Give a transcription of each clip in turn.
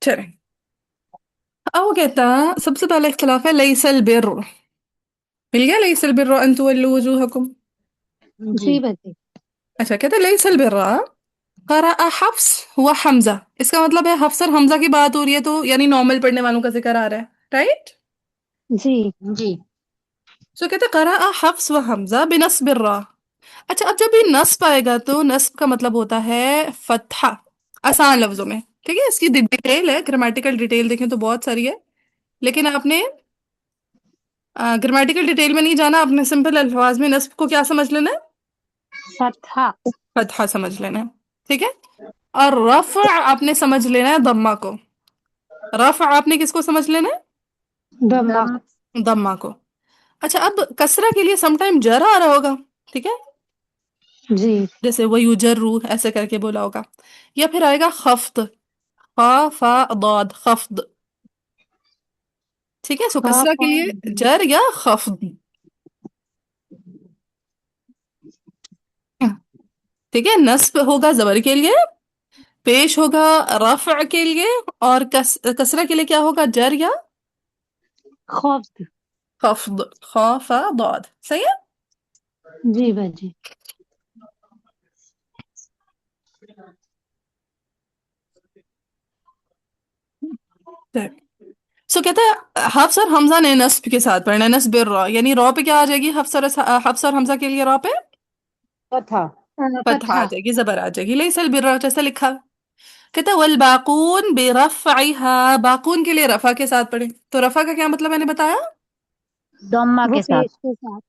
चले। अब वो कहता सबसे पहला इख्तिलाफ है लैसल बिर। मिल गया लैसल बिर अन तुवल्लु वजूहकुम। जी जी बच्ची। अच्छा कहते लैसल बिर قرأ حفص हुआ हमजा। इसका मतलब है हफ्स और हमजा की बात हो रही है तो यानी नॉर्मल पढ़ने वालों का जिक्र आ रहा है। राइट। जी जी सो कहते قرأ حفص व हमजा बिनस्ब الراء। अच्छा अब जब भी नस्ब आएगा तो नस्ब का मतलब होता है फतहा। आसान लफ्जों में। ठीक है इसकी डिटेल है ग्रामेटिकल डिटेल देखें तो बहुत सारी है। लेकिन आपने ग्रामेटिकल डिटेल में नहीं जाना आपने सिंपल अल्फाज में नस्ब को क्या समझ लेना है। फतहा। फतहा समझ लेना है। ठीक है। और रफ आपने समझ लेना है दम्मा को। रफ आपने किसको समझ लेना दम्मा। है दम्मा को। अच्छा अब कसरा के लिए समटाइम जर आ रहा होगा। ठीक है जी जैसे वो युजर्रू ऐसे करके बोला होगा। या फिर आएगा खफ्त खा फा दाद खफ्द। ठीक है सो खा कसरा के फा लिए जर या खफ्द। ठीक है नस्ब होगा जबर के लिए। पेश होगा रफ़ के लिए। और कसरा के लिए क्या होगा जर या खफ्त। खफ्द खा फा दाद सही है। जी बच्ची। सो कहते हैं हफ्स और हमजा ने नस्ब के साथ पढ़ना है नस्ब रॉ यानी रॉ पे क्या आ जाएगी हफ्स और हमजा के लिए रॉ पे फतहा फतहा आ फतहा। जाएगी जबर आ जाएगी लैसल बिर्रा जैसा लिखा। कहता है वल बाकून बेरफ़इहा बाकून के लिए रफा के साथ पढ़े तो रफा का क्या मतलब मैंने बताया दम्मा वो के साथ। पेश के साथ।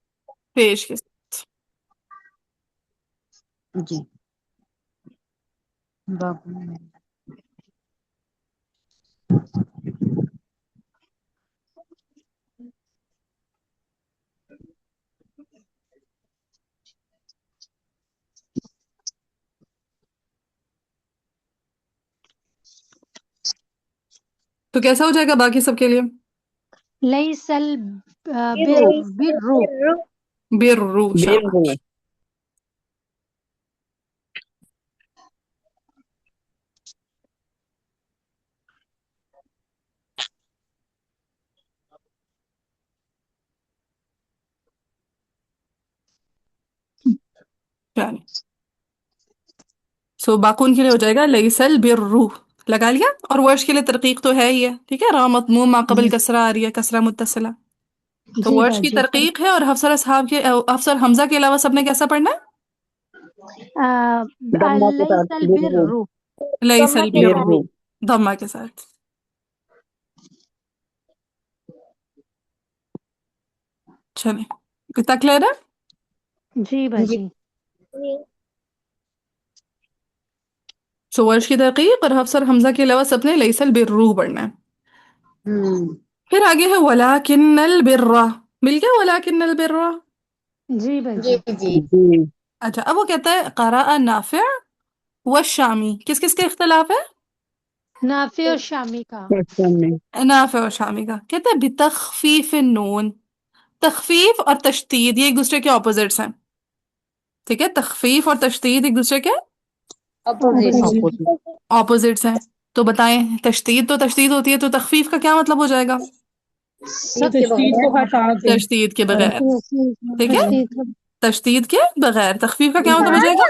पेश के साथ। जी बाबू। तो कैसा हो जाएगा बाकी सबके लिए लैसल बिर बिर्रु बिर्रु। बिर्रू बिर्रु। शाबाश। चलिए सो बाकून के लिए हो जाएगा लैसल बिर्रू। लगा लिया और वर्ष के लिए तरकीक तो है ही है। ठीक है रा मضمूम मा कबल कसरा आ रही है कसरा मुत्तसिला। तो जी वर्ष की बच्ची। तरकीक है और हफ्सर असहाब के हफ्सर हमजा के अलावा सबने कैसा पढ़ना दम्मा के साथ लैसल बिर्रु। बिर्रु। है दम्मा लैसल के बिर्रू बिर्रु। साथ। दम्मा के साथ। चलिए कितना क्लियर है। जी जी बच्ची। सो वर्ष की तरकीक और हफ्सर हमजा के अलावा सबने लैसल बिर्रू पढ़ना है। हम्म फिर आगे है वलाकिन्नल बिर्रा। मिल गया वलाकिन्नल बिर्रा। जी जी बच्ची। जी जी। अच्छा अब वो कहता है क़राअ नाफिअ व शामी किस किस के इख्तिलाफ है नाफे और शामी का। क्वेश्चन में। नाफिअ और शामी का। कहता है बितखफीफ नून। तखफीफ और तशदीद ये एक दूसरे के ऑपोजिट्स हैं। ठीक है तखफीफ और तशदीद एक दूसरे के अपोजिट है। ऑपोजिट। ऑपोजिट्स हैं। तो बताएं तशदीद तो तशदीद होती है तो तखफीफ का क्या मतलब हो जाएगा ईद के तशदीद को बगैर। हटा के। तशदीद के बगैर। ठीक है तशदीद का। तशदीद के बगैर तखफीफ का क्या मतलब हो जाएगा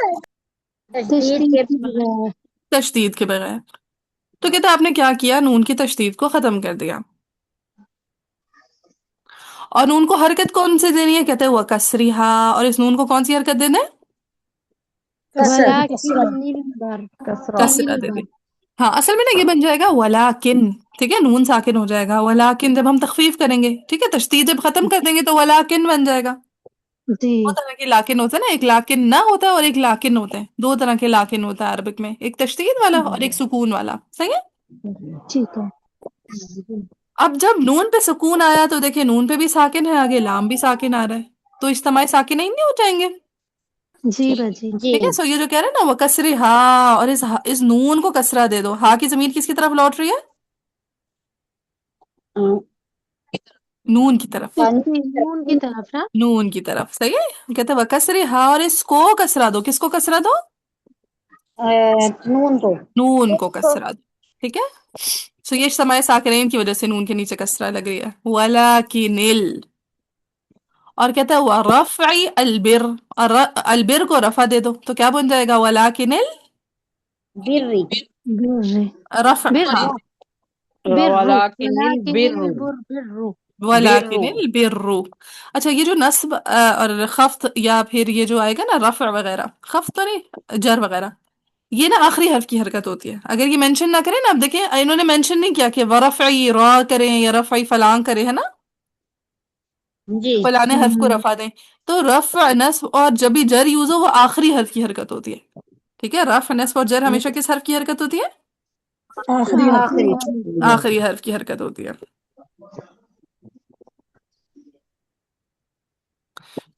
तशदीद तशदीद के की बगैर। तशदीद के बगैर। तो कहते हैं आपने क्या किया नून की तशदीद को खत्म कर दिया। और नून को हरकत कौन सी देनी है कहते हैं वह कसरिहा और इस नून को कौन सी हरकत देना है कसर वलाकिन्निल बर। कसरा। कसरा किनिल दे बर। दे। हाँ असल में ना ये बन जाएगा वलाकिन। ठीक है नून साकिन हो जाएगा वलाकिन जब हम तखफीफ करेंगे ठीक है तशदीद जब खत्म कर देंगे तो वलाकिन बन जाएगा। दो जी तरह के लाकिन होते हैं ना एक लाकिन ना होता है और एक लाकिन होते हैं दो तरह के लाकिन होता है अरबिक में एक तशदीद वाला और एक सुकून वाला सही है। ठीक है। अब जब नून पे सुकून आया तो देखिए नून पे भी साकिन है आगे लाम भी साकिन आ रहा है तो इज्तिमाई साकिन नहीं हो जाएंगे। जी बच्ची। जी ठीक है सो ये जो कह रहे हैं ना वो कसरे हा और इस नून को कसरा दे दो हा की जमीन किसकी तरफ लौट रही है नून की तरफ। इसकी नून की तरफ ना। नून की तरफ सही है। कहते हैं वकसरे हा और इसको कसरा दो किसको कसरा दो नून को। नून को कसरा दो। ठीक है सो ये समय साकिरैन की वजह से नून के नीचे कसरा लग रही है, वलाकिनिल। और कहता है वरफ़ई अलबिर, और अलबिर को रफा दे दो तो क्या बन जाएगा, वलाकिनिल birri, बिर्र रफ, हाँ, बिर्र बिर्रु वलाकिनिल वलाकिनिल बिर्रु बिर्रु बिर्रु वलाकिनिल बिर्रु। अच्छा, ये जो नस्ब और खफ्त या फिर ये जो आएगा ना रफ वगैरह, खफ्त तो नहीं, जर वगैरह, ये ना आखिरी हर्फ की हरकत होती है। अगर ये मेंशन ना करें ना, अब देखें इन्होंने मेंशन नहीं किया कि वरफ़ई रा करें या रफ़ई फलां करें, है ना, जी, फलाने हर्फ को रफा दें। तो रफ नस्ब और जब भी जर यूज हो वो आखिरी हर्फ की हरकत होती है। ठीक है, रफ नस्ब और जर हमेशा किस हर्फ की हरकत होती है, आखिरी आखिरी, आखिरी हर्फ की हरकत होती है।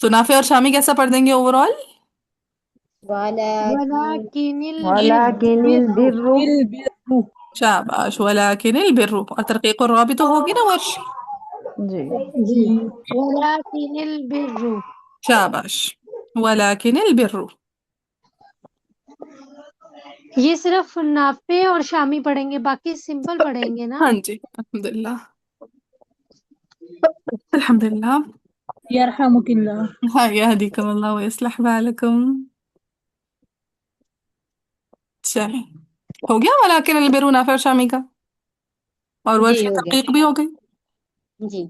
तो नाफे और शामी कैसा पढ़ देंगे ओवरऑल, walakin, वलाकिनिल वलाकिनिल बिर्रु बिर्रु। शाबाश, वलाकिनिल बिर्रु। और तरकीक और भी तो होगी ना वर्ष, जी जी वलाकिनिल बिर्रु। शाबाश, वलाकिनिल बिर्रु। ये सिर्फ नाफे और शामी पढ़ेंगे, बाकी सिंपल पढ़ेंगे ना। हाँ जी, अल्हम्दुलिल्लाह, अल्हम्दुलिल्लाह। यरहमुकिल्लाह। हाँ, यहदीकुम अल्लाह व यस्लह बालकुम। चले, हो गया वलाकिनिल बिर्रु नाफे और शामी का, और जी वर्ष की हो गया, तहकीक भी हो गई। जी,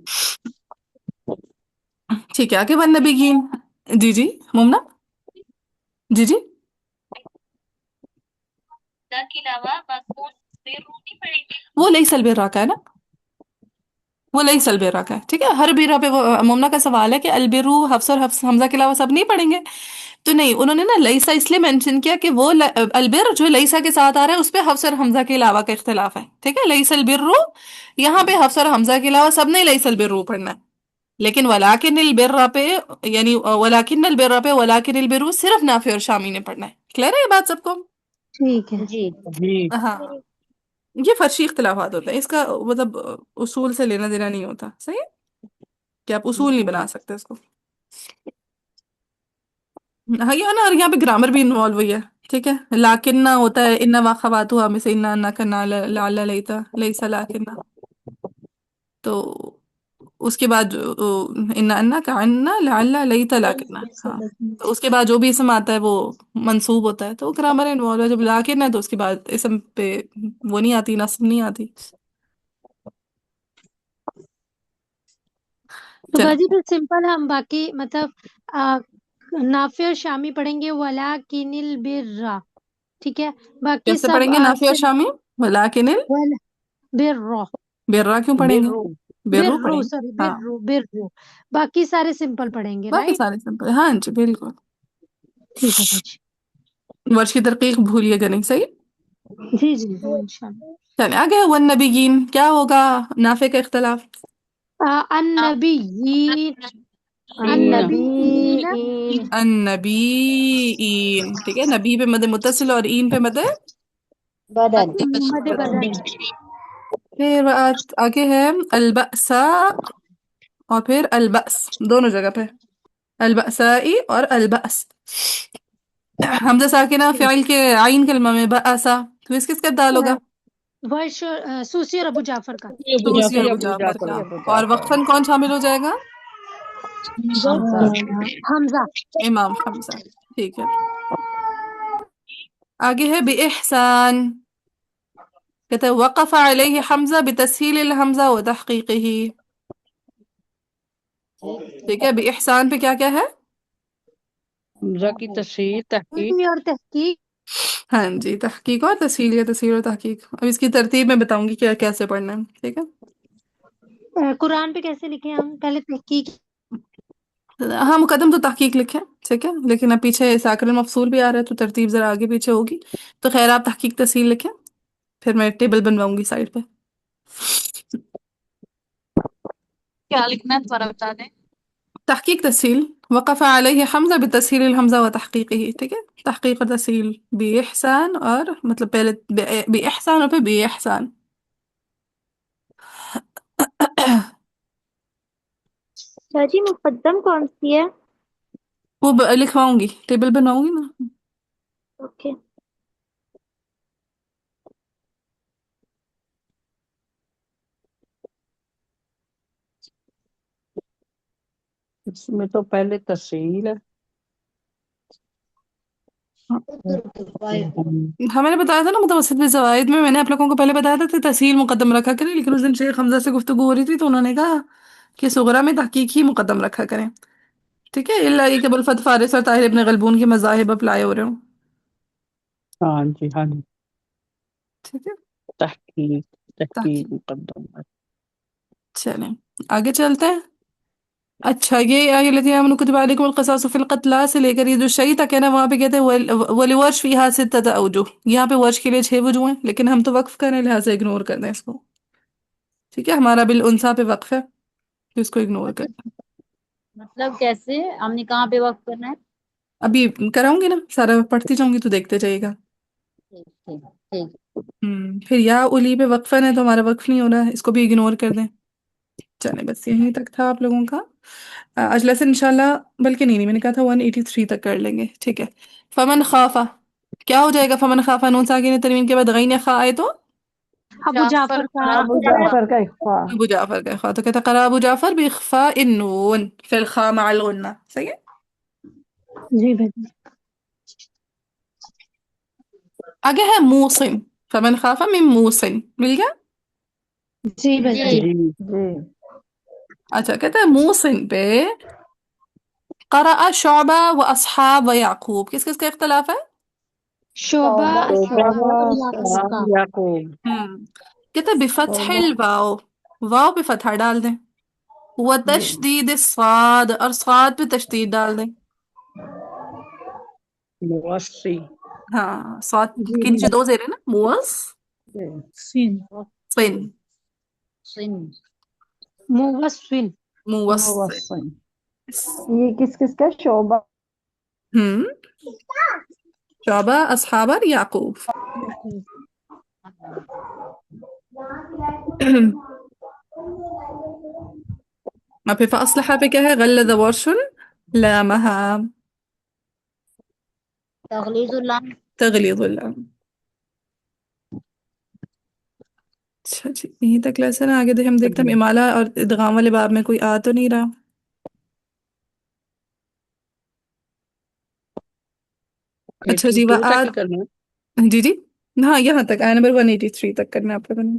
ठीक है, आगे वन नबीयीन। जी जी, मुमना, जी जी, वो लईसल बिर्रा का है ना, वो लईस अलबिरा का है। ठीक है, हर बीरा पे वो मुमना का सवाल है कि अलबिरू हफ्स और हफ्स हमजा के अलावा सब नहीं पढ़ेंगे। तो नहीं, उन्होंने ना लईसा इसलिए मेंशन किया कि वो अलबिर जो लईसा के साथ आ रहा है उस पे हफ्स और हमजा के अलावा का इख्तिलाफ है। ठीक है, लईस अलबिर्रु, यहाँ पे हफ्स और हमजा के अलावा सब ने लईस अलबिर्रु पढ़ना है। लेकिन वलाकिन बिर्रा पे, यानी वलाकिन बिर्रा पे वलाकिन बिर्रु सिर्फ नाफे और शामी ने पढ़ना है। क्लियर है ये बात सबको, ठीक है। जी, जी हाँ। ये फर्शी इख्तिलाफात होता है, इसका मतलब उसूल से लेना देना नहीं होता, सही है, कि आप उसूल नहीं बना सकते इसको। हाँ, ये है ना, और यहाँ पे ग्रामर भी इन्वॉल्व हुई है। ठीक है, लाकिन्ना होता है इन्ना वाखवातुहा में से इन्ना अन्ना कन्ना लाला लईता लईसा लाकिन्ना। तो उसके बाद इन्ना अन्ना का अन्ना लाला लईता लाकिन्ना, हाँ। तो उसके बाद जो भी इसम आता है वो मंसूब होता है, तो ग्रामर इन्वॉल्व है। जब लाकिन है तो उसके बाद इसम पे वो नहीं आती, नस्ब नहीं आती। तो चले, बाजी फिर सिंपल हम बाकी मतलब आ, नाफे और शामी पढ़ेंगे वलाकिनिल बिर्रा। ठीक है, बाकी कैसे सब पढ़ेंगे नाफी और शामी, लाकिनिल वल बिर्रा बिर्रा क्यों पढ़ेंगे, बिर्रु। बिर्रु बिर्रु पढ़ेंगे। सॉरी हाँ, बिर्रु बिर्रु। बाकी सारे सिंपल पढ़ेंगे, बाकी राइट। सारे सिंपल, हाँ जी बिल्कुल। ठीक है बाजी। वर्ष की तरकीक भूलिएगा नहीं, सही। जी जी जी इंशाल्लाह। चले आगे, वन नबीयीन क्या होगा, नाफे का इख्तलाफ, अन्नबीयीन ईन अन्नबीयीन अन्नबीईन। ठीक है, नबी पे मद मुत्तसिल और ईन पे मद badal, मद बदल। फिर आगे है अलबसा, और फिर अलबस, दोनों जगह पे अलबसाई और अलबस। हमजा साकिना फ़िल के आइन कलमा में बअसा, तो इस किसका दाल होगा, वर्ष सूसी और अबू जाफर का। अबू सूसी और जाफर अबू अबू जाफर जाफर का। अबू और जाफर। वक्फन कौन शामिल हो जाएगा, हमजा। हमजा। इमाम हमजा। ठीक है, आगे है बेइहसान। कहते हैं वक़फ़ अलैहि हमजा बितस्हील हमजा व तहक़ीक़िही। ठीक है, बेइहसान पे क्या क्या है, हमजा की तशरीह तहकीक। और तहकीक। हाँ जी, तहकीक और तस्हील, या तस्हील और तहकीक। अब इसकी तरतीब में बताऊंगी क्या कैसे पढ़ना है। ठीक है, कुरान पे कैसे लिखे हम, पहले तहकीक। हाँ, मुकदम तो तहकीक लिखे, ठीक है, लेकिन अब पीछे साकिर मफसूल भी आ रहा है तो तरतीब जरा आगे पीछे होगी। तो खैर आप तहकीक तस्हील लिखें, फिर मैं टेबल बनवाऊंगी साइड पे। क्या लिखना है दोबारा बता दें। तहकीक तस्हील, वक़फ़ अलैहि हमज़ा बितस्हील हमज़ा व तहक़ीक़िही। ठीक है, तहकीक और तस्हील बेइहसान, और मतलब पहले बेइहसान और फिर बेइहसान। चाची मुकद्दम कौन सी है? वो लिखवाऊंगी, टेबल बनवाऊंगी ना। ओके। اس میں تو پہلے تسہیل ہے. ہمیں نے بتایا تھا نا متوسط میں زوائد میں نے آپ لوگوں کو پہلے بتایا تھا کہ تسہیل مقدم رکھا کریں، لیکن اس دن شیخ حمزہ سے گفتگو ہو رہی تھی تو انہوں نے کہا کہ صغرا میں تحقیق ہی مقدم رکھا کریں. ٹھیک ہے، اللہ یہ کہ ابوالفتح فارس اور طاہر ابن غلبون کے مذاہب اپلائے ہو رہے ہوں. ہاں جی ہاں جی. ٹھیک ہے، تحقیق تحقیق. تحقیق مقدم ہے. چلیں آگے چلتے ہیں. اچھا، یہ آیہ الذین آمنوا کتب علیکم القصاص فی القتلی سے لے کر یہ جو شہید تک ہے نا، وہاں پہ کہتے ہیں وَلِوَرْشِ فِيهَا سِتَّةُ أَوْجُهٍ. یہاں پہ ورش کے لیے 6 وجوہ ہیں، لیکن ہم تو وقف کریں لہٰذا اگنور کر دیں اس کو. ٹھیک ہے، ہمارا بالانثى پہ وقف ہے تو اس کو اگنور کر دیں. مطلب کیسے ہم نے کہاں پہ وقف کرنا ہے؟ ابھی کراؤں گی نا، سارا پڑھتی جاؤں گی تو دیکھتے جائیے گا. ٹھیک ٹھیک ٹھیک. پھر یا اولی پہ وقفن ہے تو ہمارا وقف نہیں ہو رہا ہے، اس کو بھی اگنور کر دیں. چلیں بس یہیں تک تھا آپ لوگوں کا. اجلا سے انشاءاللہ، بلکہ نہیں میں نے کہا تھا 183 تک کر لیں گے. ٹھیک ہے، فمن خافا کیا ہو جائے گا؟ فمن خافا نون ساکن تنوین کے بعد غین یا خا آئے تو ابو جعفر کا ابو جعفر کا اخفاء. ابو جعفر کا اخفا، تو کہتا قرأ ابو جعفر باخفاء النون فی الخاء مع الغنہ. صحیح ہے. جی بھائی. آگے ہے موسن، فمن خافا من موسن، مل گیا. جی بھائی. جی جی جی. اچھا کہتا ہے موسن پہ قرأ شعبہ و اصحاب و یعقوب، کس کس کا اختلاف ہے؟ شعبہ اصحاب اور یعقوب کا. یعقوب. کہتا ہے بفتح الواو، واو پہ فتحہ ڈال دیں، و تشدید الصاد، اور صاد پہ تشدید ڈال دیں. موسی. ہاں، صاد جی کے نیچے بھائی. 2 زیر ہے نا، موس سین فن، سن. موسن. موس. موصل. یہ کس کس کا؟ شعبہ. ہم شعبہ اصحاب اور یعقوب. اب پھر فاصلح پہ کیا ہے؟ غلظ ورش لامہا، تغلیظ اللام. تغلیظ اللام. اچھا جی، یہیں تک لیسن ہے. آگے ہم دیکھتے ہیں امالہ اور ادغام والے باب میں کوئی آ تو نہیں رہا. اچھا جی، 82 تک ہی کرنا ہے. جی جی، ہاں یہاں تک آیا نمبر 183 تک کرنا ہے آپ لوگوں نے.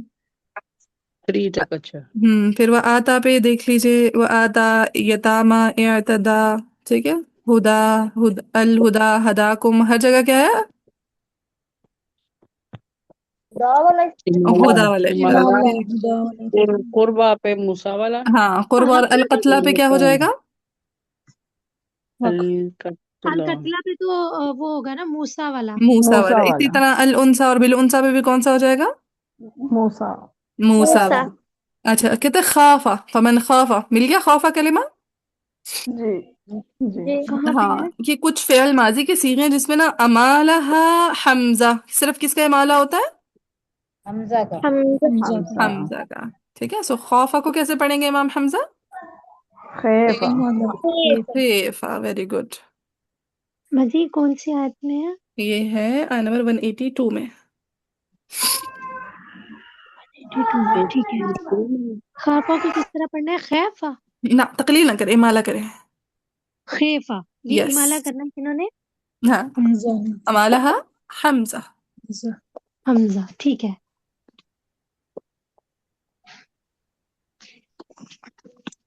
3 تک. اچھا. پھر وہ آتا پہ دیکھ لیجئے، وہ آتا یتاما اعتدا. ٹھیک ہے، ہدا الہدا ہداکم، ہر جگہ کیا ہے؟ امالا. ہدا والا امالا. اختلاف. قربا پہ موسیٰ والا. ہاں، قرب اور القتلہ پہ کیا ہو جائے گا؟ القتلہ. القتلہ پہ تو وہ ہوگا نا موسیٰ والا. موسیٰ والا. موسیٰ اسی والا. طرح الانثیٰ اور بالانثیٰ پہ بھی کون سا ہو جائے گا؟ موسیٰ. موسیٰ موسیٰ. والا. اچھا کہتے ہیں خافا، فمن خافا، مل گیا خافا کلمہ. جی جی. جی. کہاں پہ ہاں، ہے؟ یہ کچھ فعل ماضی کے صیغے ہیں جس میں نا امالہ حمزہ، صرف کس کا امالہ ہوتا ہے؟ حمزہ کا. حمزہ. حمزہ. حمزہ کا. ٹھیک ہے، سو خوفہ کو کیسے پڑھیں گے امام حمزہ؟ خیفہ. خیفہ. Very good. مزید کون سی آیت میں ہے؟ یہ ہے آیہ نمبر 182 میں. 82 میں. ٹھیک ہے. خافہ کو کس طرح پڑھنا ہے؟ خیفہ. نہ تقلیل نہ کریں، امالہ کریں. خیفہ. یہ یس، امالہ کرنا ہے کنہوں نے؟ ہاں، امالہ حمزہ. حمزہ. ٹھیک ہے.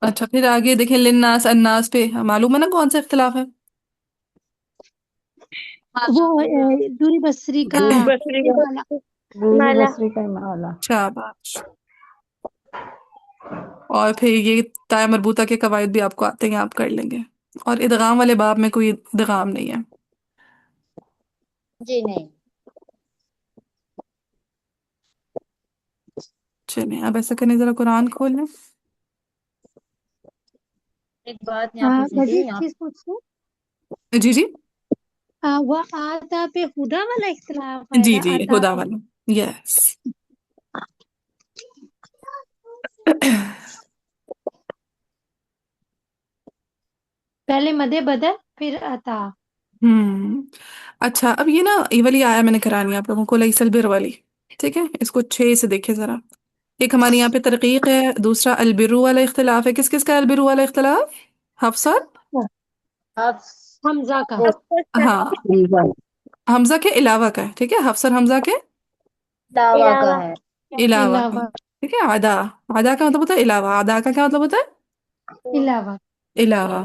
اچھا پھر آگے دیکھیں للناس الناس پہ معلوم ہے نا کون سا اختلاف ہے؟ وہ دوری بصری کا بصری کا. امالہ. دوری مالا. بصری کا امالہ. شاباش. اور پھر یہ تاء مربوطہ کے قواعد بھی آپ کو آتے ہیں، آپ کر لیں گے. اور ادغام والے باب میں کوئی ادغام نہیں ہے. جی نہیں. چلیں اب ایسا کریں، ذرا قرآن کھول لیں. ایک بات یہاں پوچھنی مزید تھی ایک یہاں. چیز پوچھوں. جی جی وہ آتا پہ خدا والا اختلاف آئے جی گا؟ جی، آتا خدا پہ. والا. یس. پہلے مد بدل پھر عطا. اچھا اب یہ نا یہ والی آیا میں نے کرانی ہے آپ لوگوں کو، لیس البر والی. ٹھیک ہے، اس کو 6 سے دیکھیں ذرا. ایک ہمارے یہاں پہ ترقیق ہے، دوسرا البرو والا اختلاف ہے. کس کس کا البرو والا اختلاف؟ हफ्सर हफ्स حمزہ کا हाँ حمزہ हमजा के अलावा का है, ठीक है, हफ्सर हमजा के दावा का है अलावा का, علاوہ ठीक है। अदा, अदा का मतलब होता है अलावा, अदा का क्या मतलब होता है علاوہ अलावा।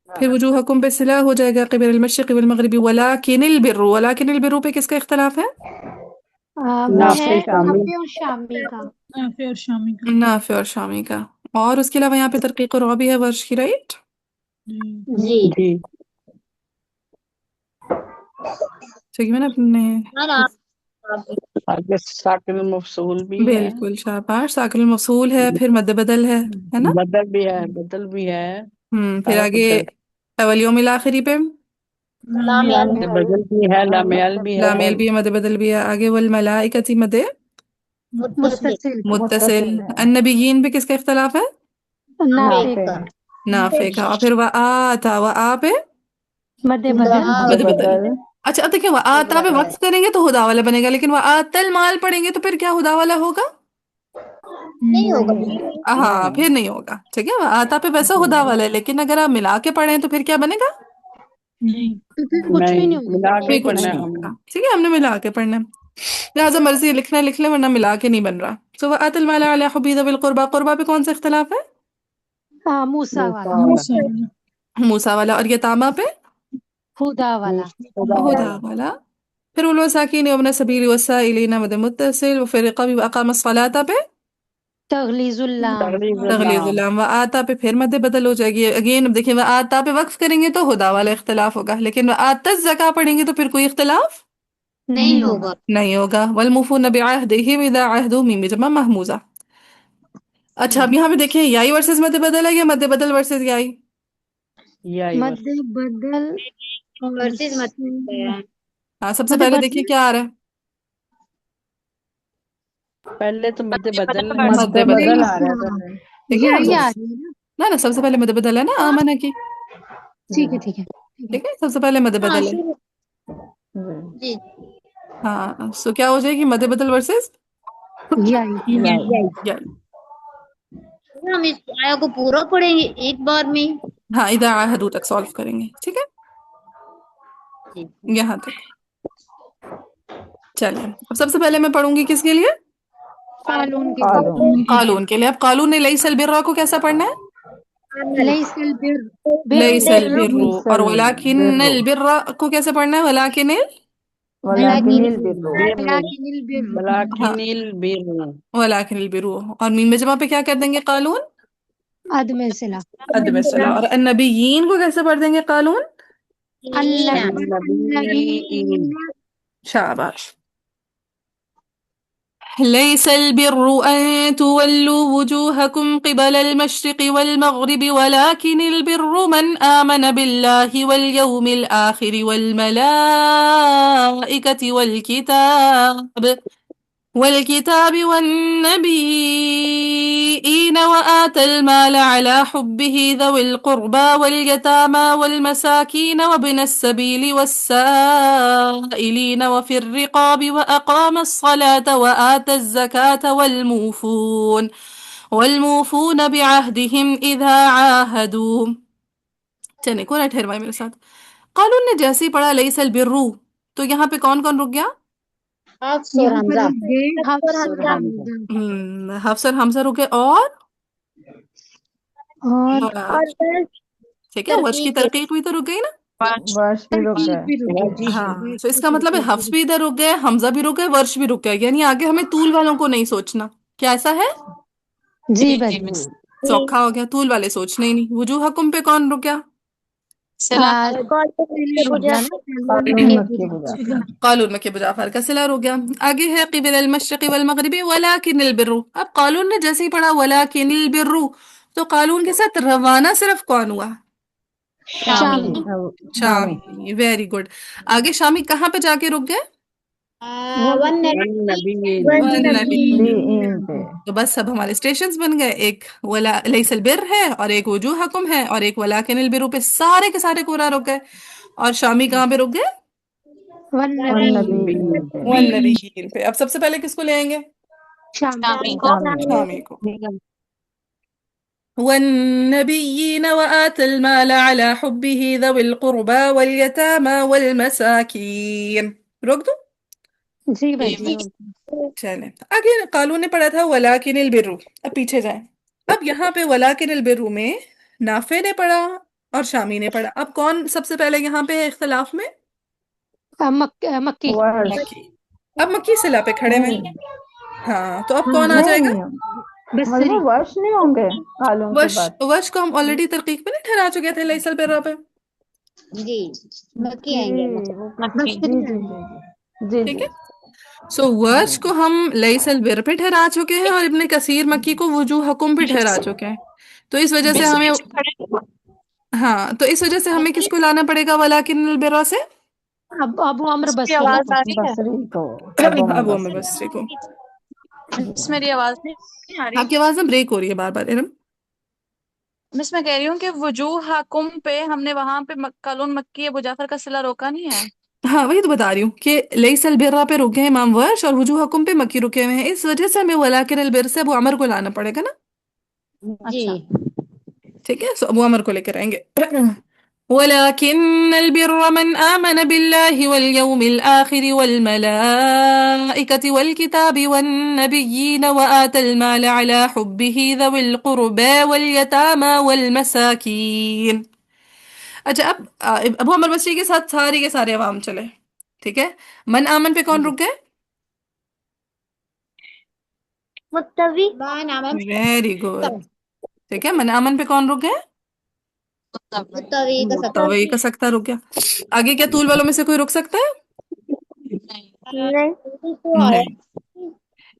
फिर वजूहकुम पे सिला हो जाएगा क़िबल المشرق والمغرب वलाकिनिल बिर्रु, वलाकिनिल बिर्रु पे किसका इख्तिलाफ है وہ ہے نافع شامی نافع اور شامی کا नाफे और शामी का। और उसके अलावा यहाँ पे तरकीक और भी है वर्ष की, राइट। जी جی ठीक है मैंने अपने है ना آگے ساکن مفصول بھی ہے बिल्कुल शाबाश। साकिल मौसूल है, फिर मद्द बदल है ना। بدل भी है फिर سارا आगे کچھ ہے अवल यौमिल आखिरी पे लाम यल بدل भी है लाمیال بھی ہے लामेल भी है, मद बदल भी है। आगे वल मलाइकती मद मुत्तसिल متصل मुत्तसिल। अन्नबियीन पे किसका इख्तिलाफ है نافع نافع کا नाफे का। और फिर वआता, वआ पे مد بدل मद बदल। بدل अच्छा अब देखिए वआता पे वक्फ करेंगे तो हुदा वाला बनेगा, लेकिन वआतल माल पढ़ेंगे तो फिर क्या हुदा वाला होगा नहीं होगा हाँ फिर नहीं होगा, ठीक है। वआता पे वैसा हुदा वाला है, लेकिन अगर आप मिला के पढ़ें तो फिर क्या बनेगा تو پھر کچھ بھی نہیں نہیں ہوگا ملا کے भी कुछ پڑھنا नहीं ہے ہم होगा, ठीक है। हमने मिला के पढ़ना है, लिहाजा मर्जी लिखना है लिख ले, वरना मिला के नहीं बन रहा। तो वआतल माला अला हुब्बी बिल कुर्बा, कुर्बा पे कौन सा इख्तिलाफ है موسیٰ والا موسیٰ والا मूसा वाला। اور यतामा पे ہدا والا خدا हुदा والا वाला। फिर والمساكين وابن السبيل والسائلين مد متصل، وفي الرقاب وأقام الصلاة पे تغلیظ اللام تغلیظ تغلیظ اللام اللام، وآتا پہ پھر مد بدل ہو جائے گی۔ اگین دیکھیں وآتا پہ وقف کریں گے تو ہدا والا اختلاف ہوگا، لیکن وآتا الزکا پڑھیں گے تو پھر کوئی اختلاف نہیں ہوگا نہیں ہوگا۔ والموفون بعہدہم اذا عہدوا میم جمع محموزہ۔ اچھا اب یہاں پہ دیکھیں یائی ورسز مد بدل ہے یا مد بدل ورسز یائی یا ہی مد بدل ورسز مت ہاں سب سے مد پہلے بدل دیکھیے کیا آ رہا ہے پہلے تو مد بدل مد مد بدل، بدل آ رہا ہے پہلے ٹھیک یا ہے ہی آ رہی ہے نا نا سب سے پہلے مد بدل ہے نا آمنہ کی، ٹھیک ہے ٹھیک ہے ٹھیک ہے سب سے پہلے مد بدل ہے۔ جی جی ہاں سو کیا ہو جائے گی مد بدل ورسز یا ہی یائی یائی۔ ہم اس آیا کو پورا پڑھیں گے ایک بار میں ہاں اذا عہدوا تک سالو کریں گے، ٹھیک ہے جی یہاں تک۔ چلیں اب سب سے پہلے میں پڑھوں گی کس کے لیے قالون کے قالون قالون کے لیے۔ اب قالون نے لیس البر کو کیسا پڑھنا ہے لیس البر بر لیس البر، لیس اور ولکن البر البر کو کیسے پڑھنا ہے ولکن ولكن البر لیکن البر ولیکن البر ولکن البر، اور میم جمع پہ کیا کر دیں گے قالون عدم صلہ عدم الصلاح۔ اور النبیین کو کیسے پڑھ دیں گے قالون النبیین شاباش۔ ليس البر أن تولوا وجوهكم قبل المشرق والمغرب ولكن البر من آمن بالله واليوم الآخر والملائكة والكتاب والنبيين وآتى المال على حبه ذوي القربى واليتامى والمساكين وابن السبيل والسائلين وفي الرقاب وأقام الصلاة وآتى الزكاة والموفون بعهدهم إذا عاهدوا۔ چلیں کوئی ٹھہر بھائی میرے ساتھ۔ قالون نے جیسے ہی پڑھا لیس البرو، تو یہاں پہ کون کون رک گیا حفص اور یہاں پر حمزہ رک گئے حفص اور حمزہ حمزہ حفص اور حمزہ رکے، اور اور ٹھیک ہے وجہ کی ترقیق بھی تو رک گئی نا۔ ورش بھی رک ترکیب گئے بھی رک گئی ہاں تو اس کا مطلب ہے حفص بھی ادھر رک گئے، حمزہ بھی رک گئے، ورش بھی رک گئے، یعنی آگے ہمیں طول والوں کو نہیں سوچنا۔ کیا ایسا ہے جی بھائی سوکھا ہو گیا، طول والے سوچنے ہی نہیں۔ وجوہکم پہ کون رک گیا رک گیا نا قالون مکی بجا قالون میں کے بجافر کا صلہ رک گیا۔ آگے ہے قبل المشرق والمغرب ولکن البر، اب قالون نے جیسے ہی پڑھا ولکن البر، تو قالون کے ساتھ روانہ صرف کون ہوا شامی شامی، ویری گڈ۔ آگے شامی کہاں پہ جا کے رک گئے والنبیین لین پہ تو بس اب ہمارے اسٹیشنز بن گئے، ایک لیس البر ہے اور ایک وجوہکم ہے اور ایک ولکن البر پہ سارے کے سارے قرآن رک گئے، اور شامی کہاں پہ رک گئے والنبیین پہ والنبیین پہ۔ اب سب سے پہلے کس کو لے آئیں گے شامی شامی کو۔ والنبيين وآتى المال على حبه ذوي القربى واليتامى والمساكين. روک دو. جی بھائی جی چلیں آگے قالون نے پڑھا تھا ولاکن البرو. اب پیچھے جائیں. اب یہاں پہ ولاکن البرو میں نافع نے پڑھا اور شامی نے پڑھا. اب کون سب سے پہلے یہاں پہ ہے اختلاف میں؟ مکی ورش مکی. اب مکی صلہ پہ کھڑے ہوئے. ہاں تو اب کون آ جائے گا؟ نہیں بصری مطلب ورش نہیں ہوں گے قالون کے وش. بعد. وش کو ہم آلریڈی ترقیق پہ نہیں ٹھہرا چکے تھے لیس البر پہ. جی مکی آئیں گے بصری جی جی جی جی جی ٹھیک جی ہے. سو ورش کو ہم لیس البر پہ ٹھہرا چکے ہیں اور ابن کثیر مکی کو وجوہ حکم پہ ٹھہرا چکے ہیں. تو اس وجہ سے ہمیں ہاں تو اس وجہ سے ہمیں کس کو لانا پڑے گا ولاکن البر سے؟ ابو عمرو بصری آواز آ رہی ہے؟ بصری کو ابو عمر بصری کو. مس میری آواز نہیں آ رہی؟ آپ کی آواز نا بریک ہو رہی ہے بار بار ارم. مس میں کہہ رہی ہوں کہ وجوہ حکم پہ ہم نے وہاں پہ قالون مکی ابو جعفر کا صلہ روکا نہیں ہے؟ ہاں وہی تو بتا رہی ہوں کہ لیس البر پہ رکے ہیں امام ورش اور وجوہ حکم پہ مکی رکے ہوئے ہیں. اس وجہ سے ہمیں ولاکن البر سے ابو عمر کو لانا پڑے گا نا. جی ٹھیک ہے. سو ابو عمر کو لے کر آئیں گے. ولكن البر من آمن بالله واليوم الآخر والملائكة والكتاب والنبيين وآتى المال على حبه ذوي القربى واليتامى والمساكين. اچھا اب ابو عمر بصری کے ساتھ سارے کے سارے عوام چلے. ٹھیک ہے. من آمن پہ کون رک گئے؟ متوی ویری گڈ. ٹھیک ہے. من آمن پہ کون رک گئے؟ متوی کا سکتا متوی کا سکتا رک گیا. آگے کیا طول والوں میں سے کوئی رک سکتا ہے؟ نہیں نہیں.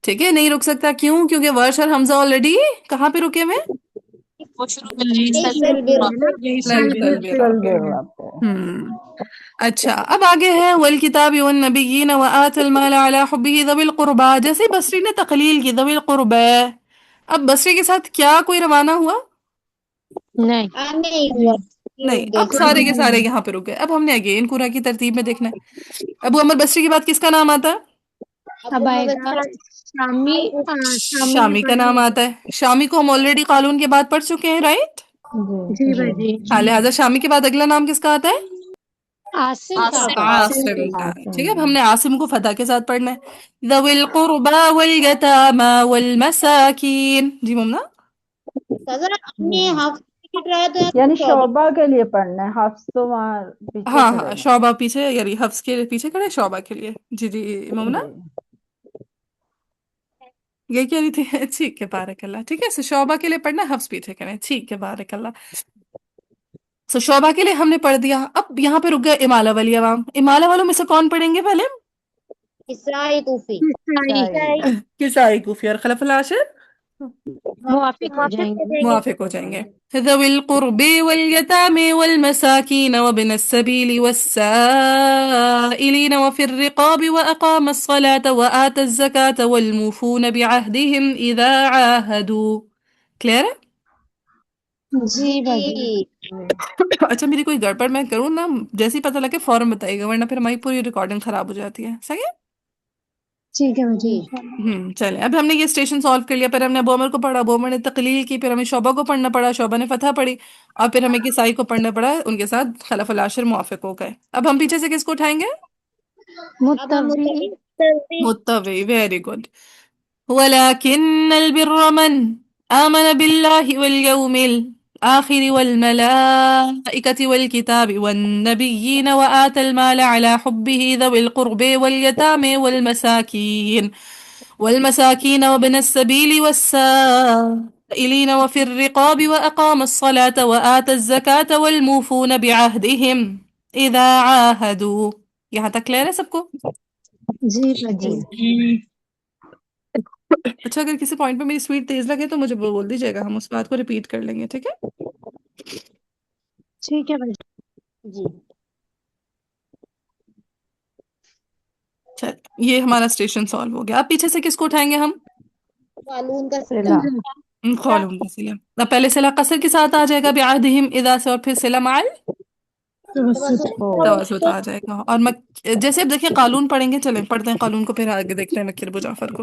ٹھیک ہے. نہیں رک سکتا. کیوں؟ کیونکہ ورش اور حمزہ آلریڈی کہاں پہ رکے ہوئے؟ وہ شروع میں لیس چل دے رہا آپ کو. اچھا اب آگے ہے والکتاب والنبیین وآت المال علی حبہ ذوی القربى. جیسے بصری نے تقلیل کی ذوی القربى. اب بصری کے ساتھ کیا کوئی روانہ ہوا؟ نہیں نہیں. اب سارے کے سارے یہاں پہ رک گئے. اب ہم نے اگین قرآن کی ترتیب میں دیکھنا ہے. ابو عمر بصری کے بعد کس کا نام آتا ہے؟ اب آئے گا شامی شامی کا نام آتا ہے. شامی کو ہم آلریڈی قالون کے بعد پڑھ چکے ہیں رائٹ. جی بھائی جی لہٰذا شامی کے بعد اگلا نام کس کا آتا ہے؟ عاصم کا عاصم کا. ٹھیک ہے. اب ہم نے عاصم کو فتح کے ساتھ پڑھنا ہے. ذوی القربى والیتامى والمساکین. جی ممنا. سزا اپنے ہاف ٹکٹ رہا تو یعنی شعبہ کے لیے پڑھنا ہے. حفظ تو وہاں پیچھے ہاں کھڑے ہاں ہیں. شعبہ پیچھے یعنی حفظ کے پیچھے کھڑے شعبہ کے لیے. جی جی ممنا جی. یہ کہہ رہی تھی. ٹھیک ہے بارک اللہ. ٹھیک ہے. شعبہ کے لیے پڑھنا حفظ پیچھے کریں. ٹھیک ہے بارک اللہ. شعبہ کے لیے ہم نے پڑھ دیا. اب یہاں پہ رک گئے امالہ والی عوام. امالہ والوں میں سے کون پڑھیں گے پہلے؟ اسرائی کوفی کسائی کوفی اور خلف العاشر موافق ہو جائیں گے. موافق ہو جائیں گے. ذوی القرب والیتام والمساکین وابن السبیل والسائلین وفی الرقاب واقام الصلاة وآت الزکاة والموفون بعہدہم اذا عاہدوا. کلیئر ہے؟ جی بھائی جی اچھا میری کوئی گڑبڑ میں کروں نا جیسے ہی پتہ لگے فوراً بتائیے گا ورنہ پھر ہماری پوری ریکارڈنگ خراب ہو جاتی ہے. صحیح ہے؟ ٹھیک ہے بھائی جی چلیں. اب ہم نے یہ اسٹیشن سالو کر لیا. پھر ہم نے ابو عمر کو پڑھا. ابو عمر نے تقلیل کی. پھر ہمیں شعبہ کو پڑھنا پڑا. شعبہ نے فتح پڑھی. اور پھر ہمیں کسائی کو پڑھنا پڑا. ان کے ساتھ خلف العاشر موافق ہو گئے. اب ہم پیچھے سے کس کو اٹھائیں گے؟ اب ہم متوی متوی. Very good. ولكن البر من آمن بالله واليوم الآخر والملائكة والكتاب والنبيين وآتى المال على حبه ذوي القرب واليتامى والمساكين وابن السبيل والسائلين وفي الرقاب وأقام الصلاة وآتى الزكاة والموفون بعهدهم إذا عاهدوا. یہاں تک کلیئر ہے سب کو؟ جی بھائی جی اچھا اگر کسی پوائنٹ پہ میری سپیڈ تیز لگے تو مجھے بول دیجیے گا. ہم اس بات کو ریپیٹ کر لیں گے. ٹھیک ہے. ٹھیک ہے بھائی جی چل یہ ہمارا اسٹیشن سالو ہو گیا. اب پیچھے سے کس کو اٹھائیں گے ہم؟ قانون کا سلا. قولوں کا صلہ. اب پہلے صلہ قصر کے ساتھ آ جائے گا بعہدہم اذا سے اور پھر صلہ مع توسط آ جائے گا. اور جیسے اب دیکھیں قانون پڑھیں گے. چلیں پڑھتے ہیں قانون کو پھر آگے دیکھتے ہیں مکی ابو جعفر کو.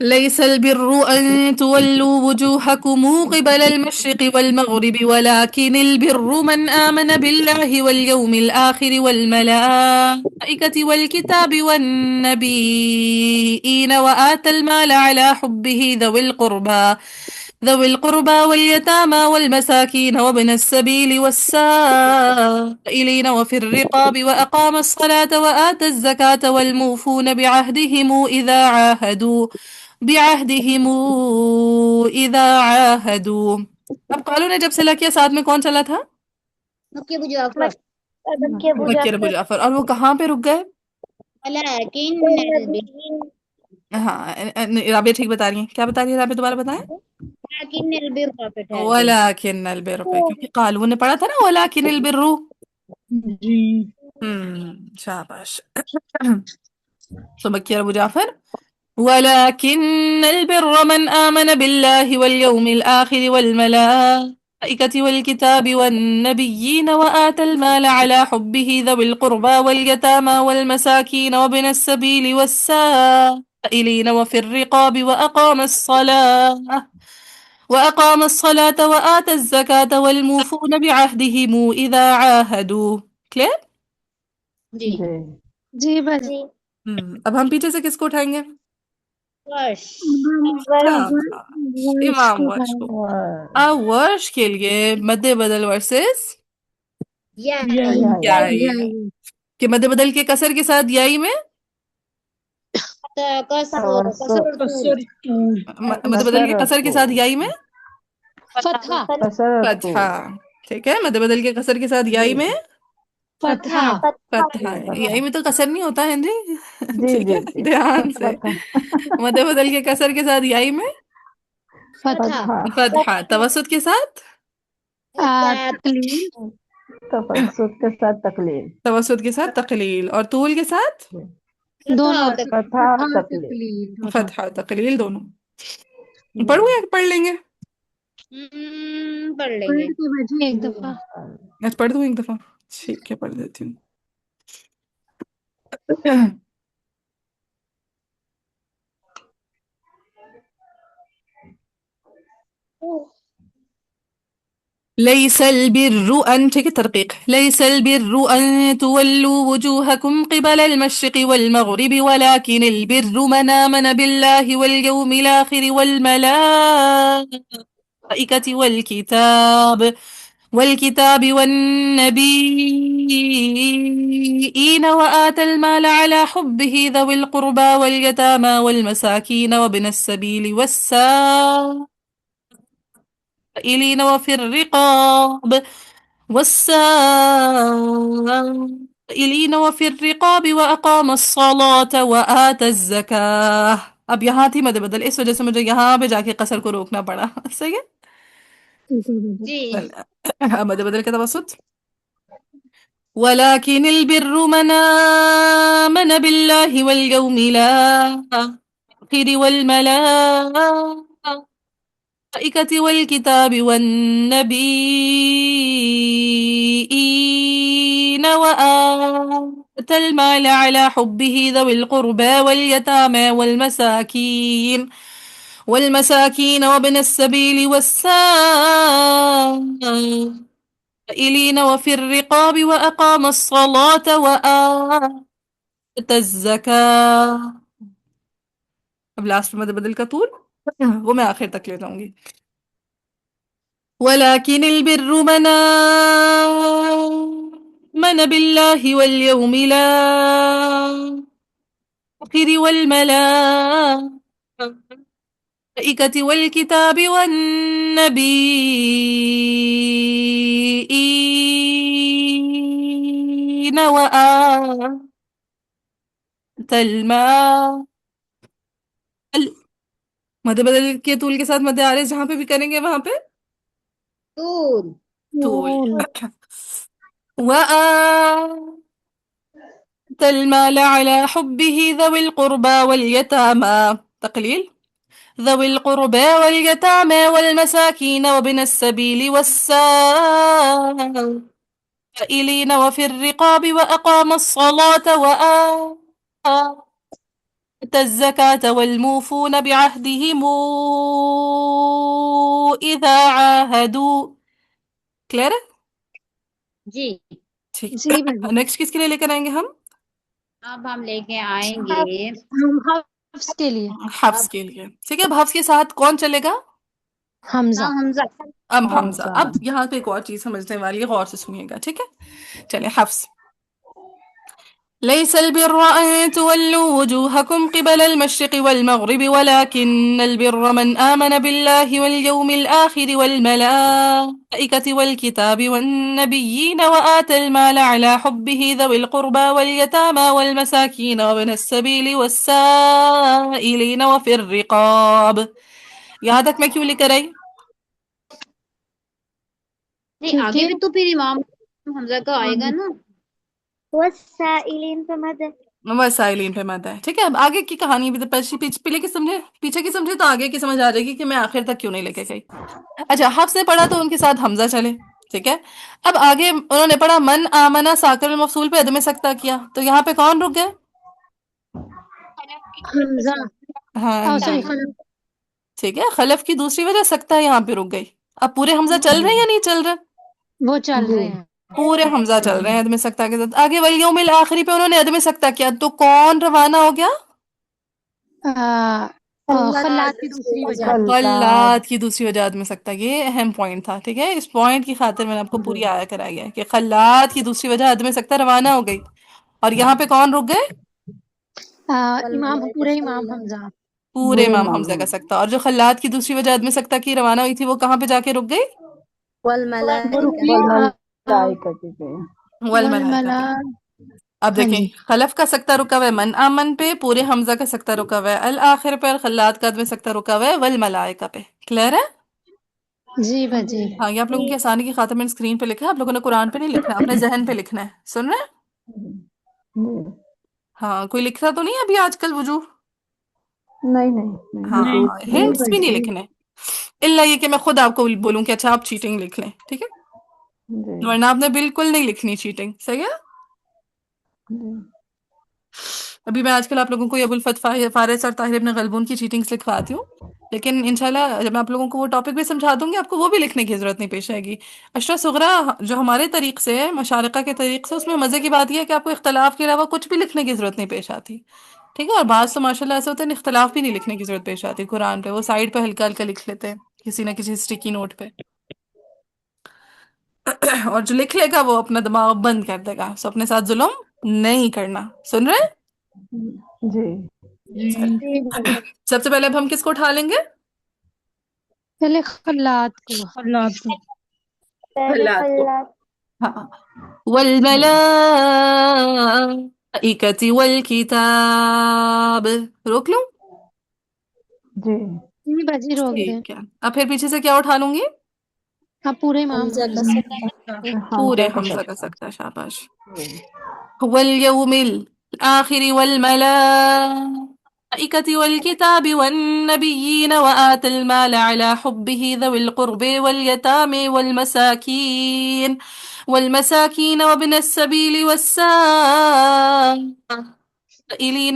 ليس البر أن تولوا وجوهكم قبل المشرق والمغرب ولكن البر من آمن بالله واليوم الآخر والملائكة والكتاب والنبيين وآتى المال على حبه ذوي القربى واليتامى والمساكين وابن السبيل والسائلين وفي الرقاب وأقام الصلاة وآتى الزكاة والموفون بعهدهم إذا عاهدوا. اب قالوا نے جب صلح کیا ساتھ میں کون چلا تھا؟ مکی ابو جعفر مکی ابو مکی ابو جعفر. اور وہ کہاں پہ رک گئے؟ ولكن ہاں رابع ٹھیک بتا رہی ہیں. کیا بتا رہی ہے رابع؟ دوبارہ بتائیں. البر پہ ٹھہر گئے. ولیکن البر پہ، کیونکہ قالوا نے پڑھا تھا نا ولیکن البر. جی شاباش. تو مکی ابو جعفر ولكن البر من آمن بالله واليوم الآخر والملائكة والكتاب والنبيين وآتى المال على حبه ذوي القربى واليتامى والمساكين وابن السبيل والسائلين وفي الرقاب وأقام الصلاة وآتى الزكاة والموفون بعهدهم إذا عاهدوا. کلیئر؟ جی جی بس جی اب ہم پیچھے سے کس کو اٹھائیں گے؟ ورش امام ورش کو. اب ورش کے لیے مد بدل ورسز یائی کہ مد بدل کے کسر کے ساتھ یائی میں مد بدل کے کسر کے ساتھ یائی میں فتحہ فتحہ. ٹھیک ہے، مد بدل کے کسر کے ساتھ یائی میں فتحہ فتحہ. یائی میں تو کسر نہیں ہوتا ہے جی. جی ٹھیک جی ہے، جی دھیان سے. مد بدل کے کسر کے ساتھ یائی میں فتحہ فتحہ. توسط کے ساتھ تقلیل تفسد کے ساتھ تقلیل توسط کے ساتھ تقلیل اور طول کے ساتھ دونوں فتحہ تقلیل تقلیل فتحہ اور تقلیل دونوں. پڑھوں یا پڑھ لیں گے؟ پڑھ لیں پڑھ گے. کے بیٹھے ایک دفعہ. پڑھ دوں ایک دفعہ؟ ٹھیک ہے پڑھ دیتی ہوں. ليس البر أن ٹھیک ہے ترقیق. ليس البر أن تولوا وجوهكم قبل المشرق والمغرب ولكن البر من آمن بالله واليوم الآخر والملائكة والكتاب والنبيين وآتى المال على حبه ذوي القربى واليتامى والمساكين وابن السبيل والسائلين وفي الرقاب وأقام الصلاة وآتى الزكاة. اب یہاں تھی مد بدل، اس وجہ سے مجھے یہاں پہ جا کے قصر کو روکنا پڑا. صحیح ہے. جی مد بدل کا توسط ولكن البر من آمن بالله واليوم الآخر والملائكة والكتاب والنبيين وآتى المال على حبه ذوي القربى واليتامى والمساكين وابن السبيل والسائلين وفي الرقاب وأقام الصلاة وآتى الزكاة. اب لاسٹ میں بدل کا طول وہ میں آخر تک لے جاؤں گی. ولكن البر من آمن بالله واليوم الآخر والملائكة والكتاب والنبيين وآتى المال مد بدل کے طول کے ساتھ مد عارض جہاں پہ بھی کریں گے وہاں پہ طول. وآتى المال على حبه ذوي القربى واليتامى تقليل ذوي القربى واليتامى والمساكين وابن السبيل والسائلين وفي الرقاب وأقام الصلاة الزكاة والموفون بعهدهم إذا عاهدوا. क्लियर है? जी। ठीक। जी बाजी। नेक्स्ट किसके लिए लेकर आएंगे हम? अब हम लेके आएंगे हम हफ्स के लिए हफ्स के लिए। ठीक है, अब हफ्स के साथ कौन चलेगा? हमजा। हमजा। अब हमजा। हमजा। अब यहाँ पे एक और चीज समझने वाली है, गौर से सुनिएगा। ठीक है, चलिए हफ्स। ليس البر أن تولوا وجوهكم قبل المشرق والمغرب ولكن البر من آمن بالله واليوم الآخر والملائكة والكتاب والنبيين وآتى المال على حبه ذوي القربى واليتامى والمساكين وابن السبيل والسائلين وفي الرقاب. यहाँ तक मैं क्यों लेकर आई? नहीं, क्योंकि आगे भी तो फिर इमाम हमजा का आएगा ना। والسائلين فماذا वसाइलिन पे मत है। ठीक है, अब आगे की कहानी भी तो पीछे की समझे, पीछे की समझे तो आगे की समझ आ जाएगी कि मैं आखिर तक क्यों नहीं लेके गई। अच्छा, हफ्स ने पढ़ा तो उनके साथ हमजा चले। ठीक है, अब आगे उन्होंने पढ़ा मन आमना साकिर मफसूल पे अदम सक्ता किया, तो यहाँ पे कौन रुक गए? हमजा हाँ सॉरी जी। खलफ। ठीक है, खलफ की दूसरी वजह सकता है यहाँ पे रुक गई। अब पूरे हमजा चल रहे हैं या नहीं चल रहे? वो चल जी रहे हैं। पूरे हमजा चल रहे हैं अदम सक्ता के साथ। आगे वल आखिरी पे उन्होंने अदम सक्ता किया, तो कौन रवाना हो गया? खल्लात की दूसरी वजह। खल्लाद। खल्लात की दूसरी वजाहत में सकता, ये अहम पॉइंट था। ठीक है, इस पॉइंट की खातिर मैंने आपको पूरी आया कराई है कि खल्लात की दूसरी वजाहत में सकता रवाना हो गई। और यहाँ पे कौन रुक गए? पूरे इमाम हमजा। पूरे बुरे इमाम हमजा का मामून। सकता। और जो खल्लात की दूसरी वजाहत में सकता की रवाना हुई थी, वो कहाँ पे जाके रुक गई? वो रुकी वल्मलाइकति पे। वल वल मलाइका मला। पे। अब हाँ देखें, जी। खलफ का सकता रुका हुआ है मन आमन पे, पूरे हमजा का सकता रुका हुआ है अल आखिर पे, और खल्लात का में सकता रुका हुआ है वल मलाइका पे। क्लियर है? जी बाजी। हाँ, ये आप लोगों की आसानी की खातिर मैंने स्क्रीन पे लिखा है, आप लोगों ने कुरान पे नहीं लिखना है, अपने जहन पे लिखना है। सुन रहे हैं? जी। हाँ, कोई लिख रहा तो नहीं है अभी आजकल वजूह? नहीं नहीं नहीं। हाँ, नहीं हिंट्स भी नहीं बाजी। लिखने, इल्ला ये कि मैं खुद आपको बोलूं कि अच्छा आप चीटिंग लिख लें। ठीक है, जी वरना आपने बिल्कुल नहीं लिखनी चीटिंग। सही है? जी। अभी मैं आजकल आप लोगों को ये अबुल फत फारिस और ताहिर इब्न गलबून की चीटिंग्स लिखवाती हूँ, लेकिन इंशाल्लाह जब मैं आप लोगों को वो टॉपिक भी समझा दूंगी, आपको वो भी लिखने की जरूरत नहीं पेश आएगी। अशरा सुगरा जो हमारे तरीक से है, मशारिका के तरीक से, उसमें मजे की बात यह है कि आपको इख्तलाफ के अलावा कुछ भी लिखने की जरूरत नहीं पेश आती। ठीक है, और बात तो माशाल्लाह ऐसे होते हैं इख्तलाफ भी नहीं लिखने की जरूरत पेश आती कुरान पे, वो साइड पे हल्का हल्का लिख लेते हैं किसी ना किसी स्टिकी नोट पे। और जो लिख लेगा वो अपना दिमाग बंद कर देगा, सो अपने साथ जुल्म नहीं करना। सुन रहे हैं? जी चल, सबसे पहले अब हम किसको उठा लेंगे? पहले खल्लात को। पहले खल्लात को। खल्लात। हाँ, वल्मलाइकति वल्किताब। रोक लूं? जी। नहीं बाजी रोक दे। ठीक है, अब फिर पीछे से क्या उठा लूंगी? अब पूरे इमाम हमजा। पूरे हमजा का हमजा का सकता। सकता। शाबाश। जी वल्यौमिल आखिर والملائكة والكتاب والنبيين وآتى المال على حبه ذوي القرب واليتامى والمساكين وابن السبيل والسائلين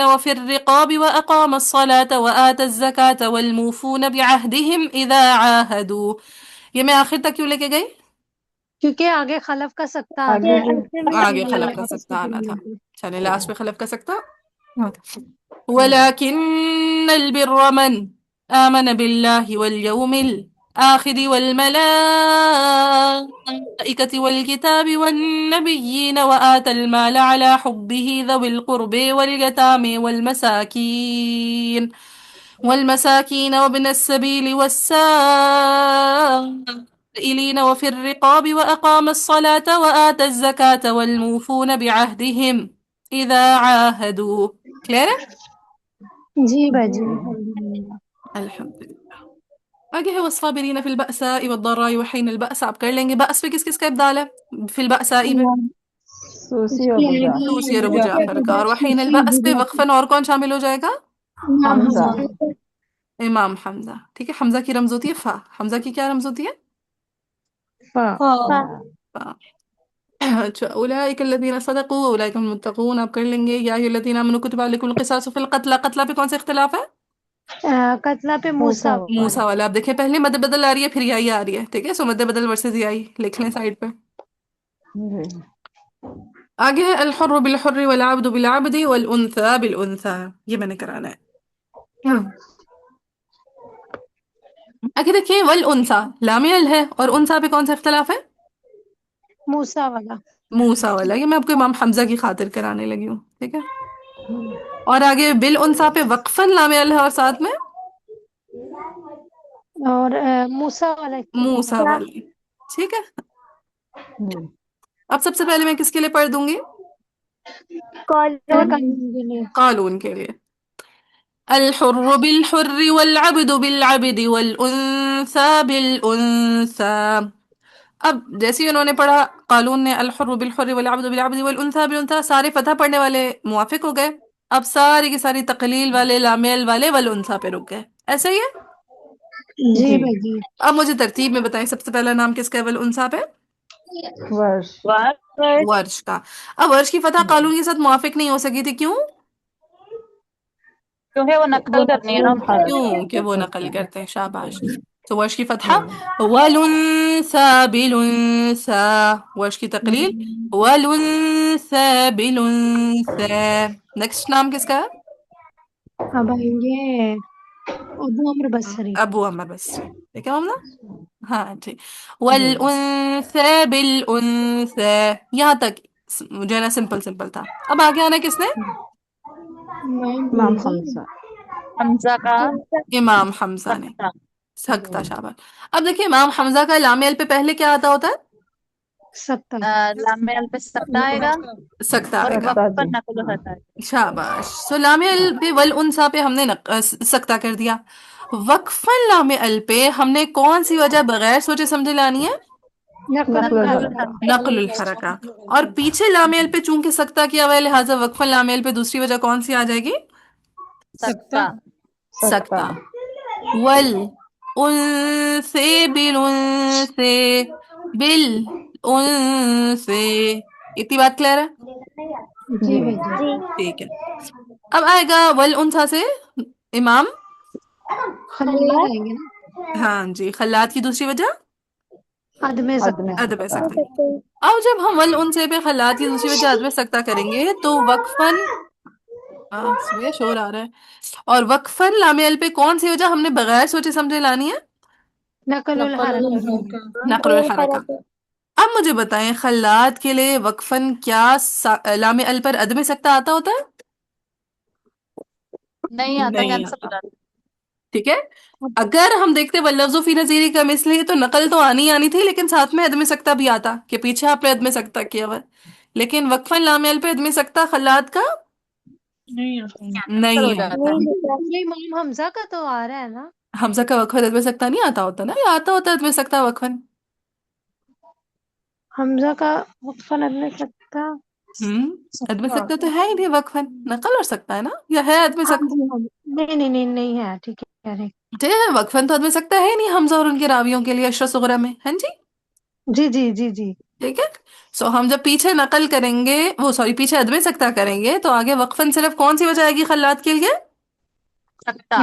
وفي الرقاب وأقام الصلاة وآتى الزكاة والموفون بعهدهم إذا عاهدوا. ये मैं आखिर तक क्यों लेके गई? क्योंकि आगे खलफ का सकता आना आगे है। भी। आगे खलफ का सकता आना था। चले लास्ट पे खलफ का सकता। ولكن البر من آمن بالله واليوم الآخر والملائكة والكتاب والنبيين وآتى المال على حبه ذوي القرب واليتامى والمساكين وابن السبيل والسائلين وفي الرقاب وأقام الصلاة وآتى الزكاة والموفون بعهدهم إذا عاهدوا. क्लियर है? जी बाजी। अल्हम्दुलिल्लाह। आगे है वस्साबिरीन फिल बअसाई वद्दर्राई वहीन अलबअस। आप कर लेंगे। बअस पे किस किस का इब्दाल है? फिल बअसाई पे सूसी और बुजा। दूसी और अबू जाफर का, और वहीन अलबअस पे वक्फन और कौन शामिल हो जाएगा? हमजा। इमाम हमजा। ठीक है, हमजा की रमज होती है फा। हमजा की क्या रमज होती है? फा। फा। अच्छा, उलाइक अल्लज़ीना सदक़ू व उलाइक हुमुल मुत्तक़ून आप कर लेंगे। या अय्युहल्लज़ीना आमनू कुतिबा अलैकुमुल क़िसासु फिल क़त्ल, क़त्ला पे कौन सा इख्तिलाफ है? कतला पे मूसा मूसा वाला। मूसा वाला। आप देखें पहले मद बदल आ रही है फिर याई आ रही है, ठीक है। सो मद बदल वर्सेस याई लिख लें साइड पे। जी। आगे है अल हुर्रु बिल हुर्रि वल अब्दु बिल अब्दि वल उन्सा बिल उन्सा। ये मैंने कराना है। आगे देखिए वल उन्सा लाम यल है और उन्सा पे कौन सा इख्तिलाफ है? मूसा वाला। मूसा वाला। ये मैं आपको इमाम हमजा की खातिर कराने लगी हूँ, ठीक है। और आगे बिल उन्सा पे वक्फन लाम यल है और साथ में और मूसा वाला मूसा क्या? वाली, ठीक है। जी। अब सबसे पहले मैं किसके लिए पढ़ दूंगी? कॉलोनी कानून के लिए। कालून के लिए। अल हुर्रु बिल हुर्रि वल अब्दु बिल अब्दि वल उन्सा बिल उन्सा। अब जैसे ही उन्होंने पढ़ा कालून ने अल हुर्रु बिल हुर्रि वल अब्दु बिल अब्दि वल उन्सा बिल उन्सा, सारे फतह पढ़ने वाले मुवाफिक हो गए। अब सारी की सारी तकलील वाले लामेल वाले वल उन्सा पे रुक गए। ऐसा ही है। जी जी। भाजी। अब मुझे तरतीब में बताएं सबसे पहला नाम किसका है वल उन्सा पे? वर्ष। वर्ष का। अब वर्ष की फतह कालून के साथ मुवाफिक नहीं हो सकी थी, क्यों? क्योंकि वो वो नकल करनी है ना। नकल क्यों कि वो नकल करते हैं, शाबाश। तो वर्ष की फतहा जी। वलुन्सा बिलुन्सा, वर्ष की तकलील वलुन्सा बिलुन्सा। नेक्स्ट नाम किसका है? अब आएंगे अबू अमर बसरी। अबू अमर बसरी, ठीक है मामला। हाँ ठीक। वलुन्सा बिलुन्सा, यहाँ तक जो है ना सिंपल सिंपल था। अब आगे आना किसने? इमाम इमाम हमजा। हमजा। हमजा का इमाम हमजा ने। सख्ता। सख्ता, शाबाश। अब देखिए इमाम हमजा का लामेल पे पहले क्या आता होता है? सत्ता। लामेल पे सख्ता आएगा सख्ता और आएगा। सत्ता वक्त पर जी। नकल होता है। शाबाश। सो लामे अल पे वल उनसा पे हमने सख्ता कर दिया। वक्फन लामे अल पे हमने कौन सी वजह बगैर सोचे समझे लानी है? नकल नकल हरकत। हरकत। नक्लुल हरका। और पीछे लामे अल पे चूंकि सख्ता किया हुआ है लिहाजा वक्फन लामे अल पे दूसरी वजह कौन सी आ जाएगी? सख्ता। सत्ता। सख्ता। वल उनसे बिल उनसे बिल उनसे। इतनी बात क्लियर है? जी जी। भाजी। जी ठीक है। अब आएगा वल उनसा से इमाम। खल्लाद आएंगे ना। हाँ जी, खल्लात की दूसरी वजह आदमी अदम सकता। अदब सत्ता। सकता। अब जब हम वल उनसे पे खल्लात की दूसरी वजह अदब सकता करेंगे तो वक्फन सुनिए शोर आ रहा है। और वक्फन लामेल पे कौन सी वजह हमने बगैर सोचे समझे लानी है? नकल हरकत। नक्ल हरका। अब मुझे बताएं खल्लात के लिए वक्फन क्या लामे अल पर अदब सकता आता होता है? नहीं आता, नहीं कैंसिल हो आता, जाता ठीक है। अगर हम देखते वल्लफ्ज़ु फी नज़ीरी का मिसली तो नकल तो आनी आनी थी लेकिन साथ में अदम सकता भी आता कि पीछे आपने अदम सकता किया हुआ है। लेकिन वक्फन लामेल पे अदम सकता खल्लात का कैंसिल हो नहीं जाता आता। है। पूरे इमाम हमजा का तो आ रहा है ना। हमजा का वक्फन अदम सकता नहीं आता होता ना, या आता होता है अदम सकता वक्फन? हमजा का वक्फन अदमी सकता। अदम सकता तो है ही नहीं, वक्फन नकल और सकता है ना, या है अदम हाँ सकता? जी हाँ जी। नहीं नहीं नहीं नहीं है, ठीक है कह रहे। ठीक है, वक्फन तो अदम सकता है ही नहीं हमजा और उनके रावियों के लिए अशरा सुगरा में, हाँ जी। जी जी जी जी। ठीक है। सो हम जब पीछे नकल करेंगे वो सॉरी पीछे अदम सकता करेंगे तो आगे वक्फन सिर्फ कौन सी वजह आएगी खल्लात के लिए? सख्ता।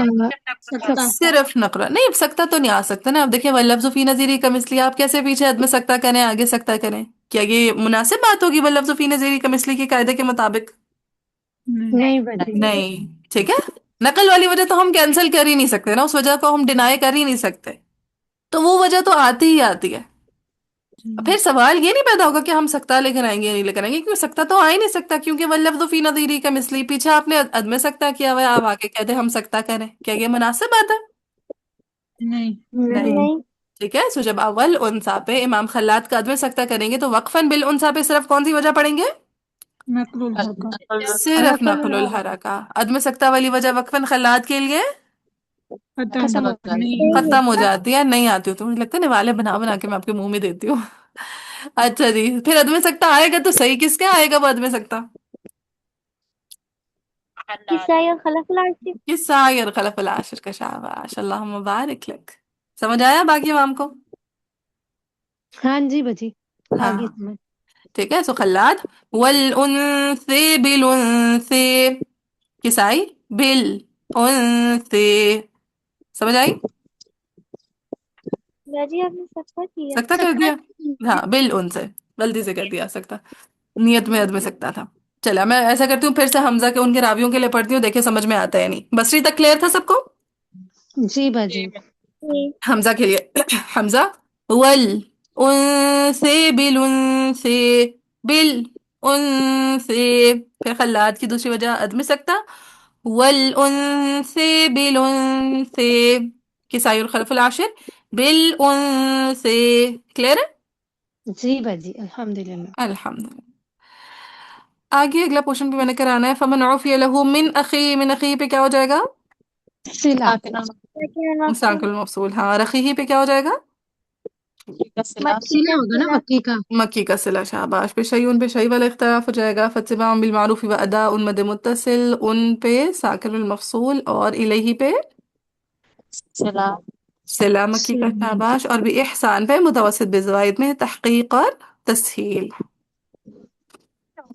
सकता। सिर्फ नकरा नहीं, सकता तो नहीं आ सकता ना। अब देखिए वल्लफ्ज़ु फी नज़ीरी का मिसली आप कैसे पीछे अदम सकता करें आगे सकता करें? क्या ये मुनासिब बात होगी वल्लफ्ज़ु फी नज़ीरी का मिसली के कायदे के मुताबिक? नहीं बची। नहीं, ठीक है। नकल वाली वजह तो हम कैंसिल कर ही नहीं सकते ना, उस वजह को हम डिनाई कर ही नहीं सकते। तो वो वजह तो आती ही आती है। फिर सवाल ये नहीं पैदा होगा कि हम सकता लेकर आएंगे या नहीं लेकर आएंगे, क्योंकि सकता तो आ ही नहीं सकता, क्योंकि वल्लफ्ज़ु फी नज़ीरी का मिसली पीछे आपने अदम सकता किया हुआ है, आप आगे कहते हैं हम सकता करें, क्या ये मुनासिब बात है? नहीं। नहीं। नहीं ठीक है। सो जब अव्वल उनसा पे इमाम खल्लात का अदम सख्ता करेंगे तो वक्फन बिल उनसा पे सिर्फ कौन सी वजह पढ़ेंगे? सिर्फ नकल नकुल हरका। अदम सख्ता वाली वजह वक्फन खल्लात के लिए खत्म हो गया। खत्म हो जाती है। नहीं आती हो तो मुझे लगता है निवाले बना बना के मैं आपके मुंह में देती हूँ। अच्छा जी, फिर अदम सख्ता आएगा तो सही किसके आएगा वो अदम सख्ता? किस्सा या खलफल आसिफ किस्सा या खलफल आशिर का। शाबाश, अल्लाह मुबारक लक। समझ आया बाकी इमाम को? हाँ जी बची। आगे हाँ। समझ। ٹھیک ہے، سو خلاد والانثی بالانثی، کس آئی؟ بالانثی، سمجھ آئی؟ جی آپ نے سچا کیا. سکتا کر سکتا دیا، ہاں بالانثی، غلطی سے کر دیا سکتا، نیت میں عدم سکتا تھا. چلا میں ایسا کرتی ہوں، پھر سے حمزہ کے ان کے راویوں کے لیے پڑھتی ہوں، دیکھیں سمجھ میں آتا ہے نہیں. بصری تک کلیئر تھا سب کو؟ جی باجی. جی. حمزہ کے لیے حمزہ ول انثی بالانثی، بالانثی، پھر خلاد کی دوسری وجہ عدم سکتا، والانثی بالانثی، کسائی الخلف العاشر بالانثی. کلیئر ہے؟ جی باجی الحمدللہ. الحمدللہ. آگے اگلا پورشن بھی میں نے کرانا ہے. فمن عفی لہ من اخی، من اخی پہ کیا ہو جائے گا؟ صلہ. لیکن ساکن الموصول. ہاں رخی پہ کیا ہو جائے گا؟ مکی صلہ کا ہوگا نا صلہ. مکی کا. مکی کا صلہ. شاباش. پہ شیء، ان پہ شیء والا اختلاف ہو جائے گا. فاتباع بالمعروف و اداء مد متصل، ان پہ ساکن المفصول، اور الیہ پہ صلہ مکی کا. صلہ. شاباش. اور بھی احسان پہ متوسط بزوائد میں تحقیق اور تسہیل.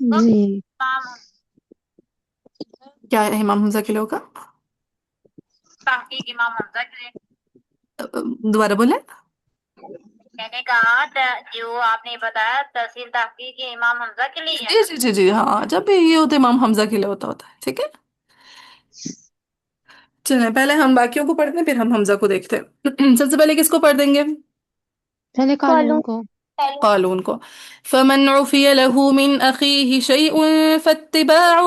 جی. کیا ہے امام حمزہ کے لوگوں کا؟ تحقیق امام حمزہ کے لیے. دوبارہ بولیں. میں نے کہا جو آپ نے بتایا تحصیل تحقیق امام حمزہ کے لیے ہے. جی جی جی جی ہاں، جب بھی یہ ہوتا ہے امام حمزہ کے لیے ہوتا ہے. ٹھیک ہے، چلیں پہلے ہم باقیوں کو پڑھتے ہیں، پھر ہم حمزہ کو دیکھتے ہیں. سب سے پہلے کس کو پڑھ دیں گے؟ پہلے قالون قالون. کو. قالون کو. فمن عفی لہ من اخیہ شیء فاتباع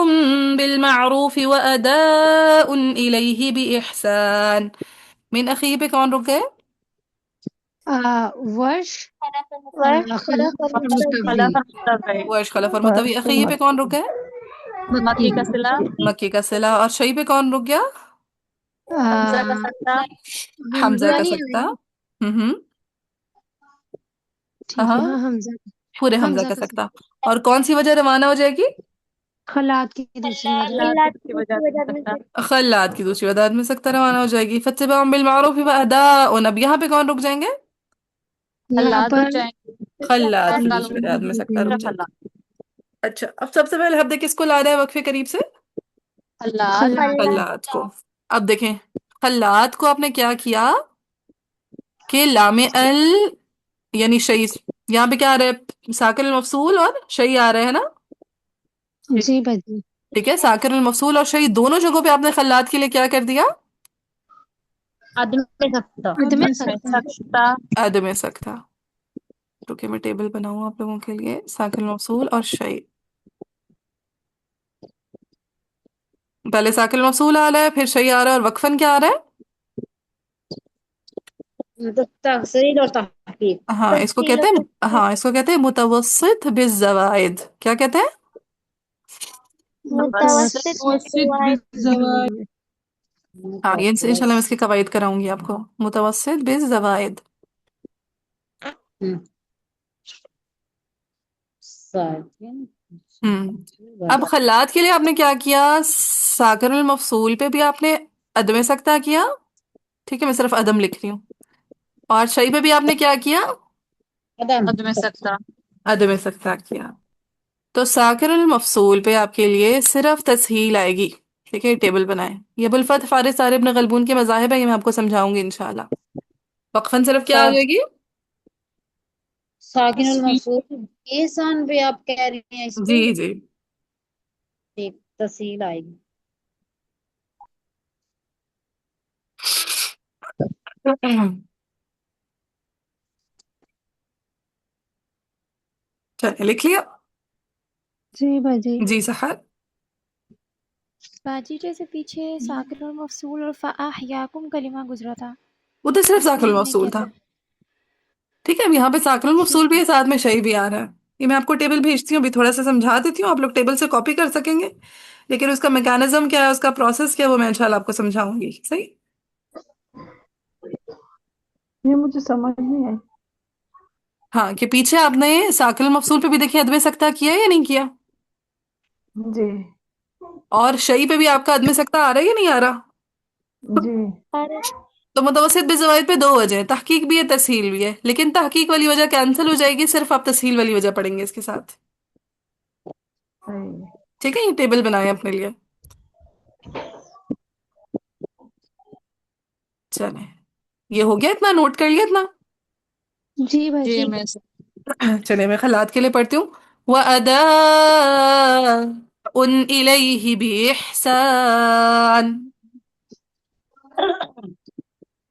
بالمعروف واداء الیہ باحسان. من اخیہ پہ کون رک گئے؟ ورش. ورش خلف خلف اور المستوی. متوی. ورش، خلف اور متوی. اخیہ پہ کون رک گئے؟ مکی. مکی کا صلہ. اور شیء پہ کون رک گیا؟ حمزہ حمزہ کا نہیں سکتا. آئی. ہوں. ٹھیک ہے ہاں، ہاں حمزہ. پورے حمزہ حمزہ کا کا سکتا. اور کون سی وجہ روانہ ہو جائے گی؟ خلات کی دوسری وجہ. خلات کی دوسری وجہ میں سے. خلاد کی دوسری وجہ میں سکتا روانہ ہو جائے گی. فاتباع بالمعروف واداء. اب یہاں پہ کون رک جائیں گے؟ یہاں پر خلاد کی دوسری وجہ میں سکتا رک جائے خلات. گی. اچھا، اب سب سے پہلے حمزہ کس کو لا رہا ہے وقفے قریب سے؟ خلات. خلاد کو. اب دیکھیں خلاد کو آپ نے کیا کیا کہ لام ال یعنی شیء، یہاں پہ کیا آ رہا ہے؟ ساکن المفصول اور شیء آ رہا ہے نا. جی باجی. ٹھیک ہے، ساکن المفصول اور شیء دونوں جگہوں پہ آپ نے خلاد کے لیے کیا کر دیا؟ عدم سکتا. عدم سکتا. عدم سکتا. رکے میں ٹیبل بناؤں آپ لوگوں کے لیے. ساکن المفصول اور شیء، پہلے ساکن المفصول آ رہا ہے، پھر شیء آ رہا ہے، اور وقفاً کیا آ رہا ہے؟ تحصیل اور تحقیق. ہاں اس کو تفصیل کہتے اور ہیں، تفصیل. ہاں اس کو کہتے ہیں متوسط بالزوائد. کیا کہتے ہیں؟ متوسط بالزوائد. ہاں یہ انشاءاللہ میں اس کی قواعد کراؤں گی آپ کو. متوسط بالزوائد. اب خلاد کے لیے آپ نے کیا کیا؟ ساکن المفصول پہ بھی آپ نے عدم سکتا کیا. ٹھیک ہے، میں صرف عدم لکھ رہی ہوں. اور شیء پہ بھی آپ نے کیا کیا؟ عدم عدم سکتا کیا. تو ساکن المفصول پہ آپ کے لیے صرف تسہیل آئے گی. ٹھیک ہے، ٹیبل بنائیں. یہ ابوالفتح فارس سارے ابن غلبون کے مذاہب ہیں، یہ میں آپ کو سمجھاؤں گی انشاءاللہ. وقفاً صرف کیا آ جائے گی؟ ساکن المفعول احسان پہ آپ کہہ رہی ہیں اس کو. جی جی. ایک تحصیل آئے گی. چلے لکھ لیا؟ جی باجی. جی سحر. باجی جیسے پیچھے ساکن اور مفصول اور فأحیاکم کلمہ گزرا تھا، وہ تو صرف اس ساکن میں ہم نے المفصول کیا تھا. کیا؟ ٹھیک ہے، اب یہاں پہ ساکن ٹھیک المفصول بھی ہے. ہے، ساتھ میں شیء بھی آ رہا ہے. یہ میں آپ کو ٹیبل بھیجتی ہوں، ابھی تھوڑا سا سمجھا دیتی ہوں، آپ لوگ ٹیبل سے کاپی کر سکیں گے، لیکن اس کا میکانزم کیا ہے، اس کا پروسیس کیا ہے، وہ میں انشاءاللہ آپ کو سمجھاؤں گی. صحیح. یہ مجھے سمجھ نہیں آئی. ہاں کہ پیچھے آپ نے ساکن المفصول پہ بھی دیکھیں عدم سکتا کیا ہے یا نہیں کیا، جی اور شیء پہ بھی آپ کا عدم سکتا آ رہا ہے یا نہیں آ رہا؟ جی. آ رہا ہے. तो मुतवस्सित भी ज़वाइद पे दो वजह है, तहकीक भी है तस्हील भी है, लेकिन तहकीक वाली वजह कैंसिल हो जाएगी, सिर्फ आप तस्हील वाली वजह पढ़ेंगे इसके साथ। सही। ठीक है, ये टेबल बनाए अपने लिए। चले, ये हो गया, इतना नोट कर लिया इतना। जी जी बाजी। मिस। चले मैं खलात के लिए पढ़ती हूँ। व अदा उन इलैहि बिइहसान।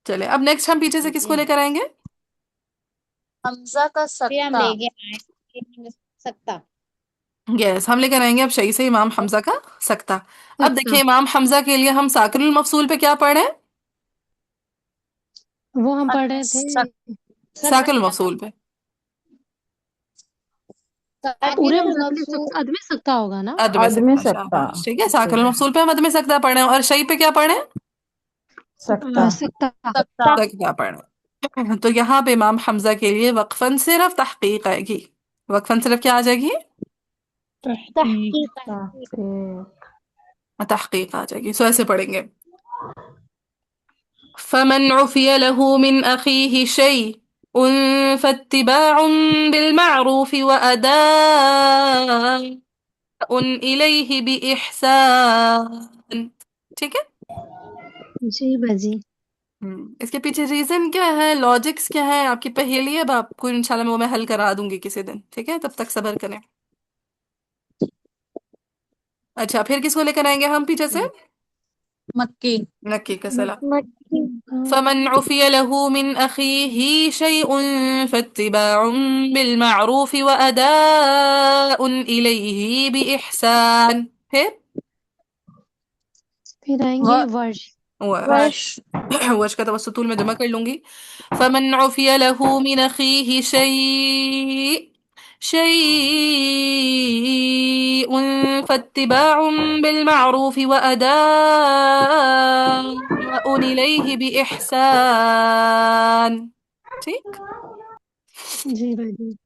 चले अब नेक्स्ट हम पीछे से किसको लेकर आएंगे? हमजा का फिर हम सक्ता। ले गए सकता। यस, हम लेकर आएंगे अब सही से इमाम हमजा का सकता। अब सकता देखिए इमाम हमजा के लिए हम साकिनुल मफसूल पे क्या पढ़े हैं? वो हम पढ़ रहे सक, थे साकिनुल मफसूल पे। पूरे साकिनुल में मफसूल अदमी सकता होगा ना। अद में आदमी सकता, सकता। शाबाश, ठीक है, साकिनुल मफसूल पे हम अद में सकता पढ़े हैं, और शई पे क्या पढ़े हैं? सकता। सकता सकता। सकता पढ़े हैं। तो यहाँ पे इमाम हमजा के लिए वक्फन सिर्फ तहकीक आएगी। वक्फन सिर्फ क्या आ जाएगी? तहकीक तहकीक। तहकीक आ जाएगी। सो ऐसे पढ़ेंगे, फमन उफिय लहू मिन अखीहि शैअउन फत्तिबाउन बिलमारूफ व अदाउन इलैहि बिइहसान। ठीक है। जी बाजी। इसके पीछे रीजन क्या है, लॉजिक्स क्या है, आपकी पहेली है, अब आपको इंशाल्लाह वो मैं हल करा दूंगी किसी दिन, ठीक है, तब तक सब्र करें। अच्छा, फिर किसको लेकर आएंगे हम पीछे से? मक्की। नक्की का सलाम। मक्की फमन उफिय लहू मिन अखीहि शैअउन फत्तिबाउन बिलमारूफ व अदाउन इलैहि बिइहसान। फिर आएंगे वर्ष। फिर वर्ष। वश का तवस्सुतूल में जमा कर लूंगी। फमन उफिय लहू मिन अखीहि शैअउन फत्तिबाउन बिलमारूफ व अदाउन इलैहि बिइहसान। ठीक। जी बाजी।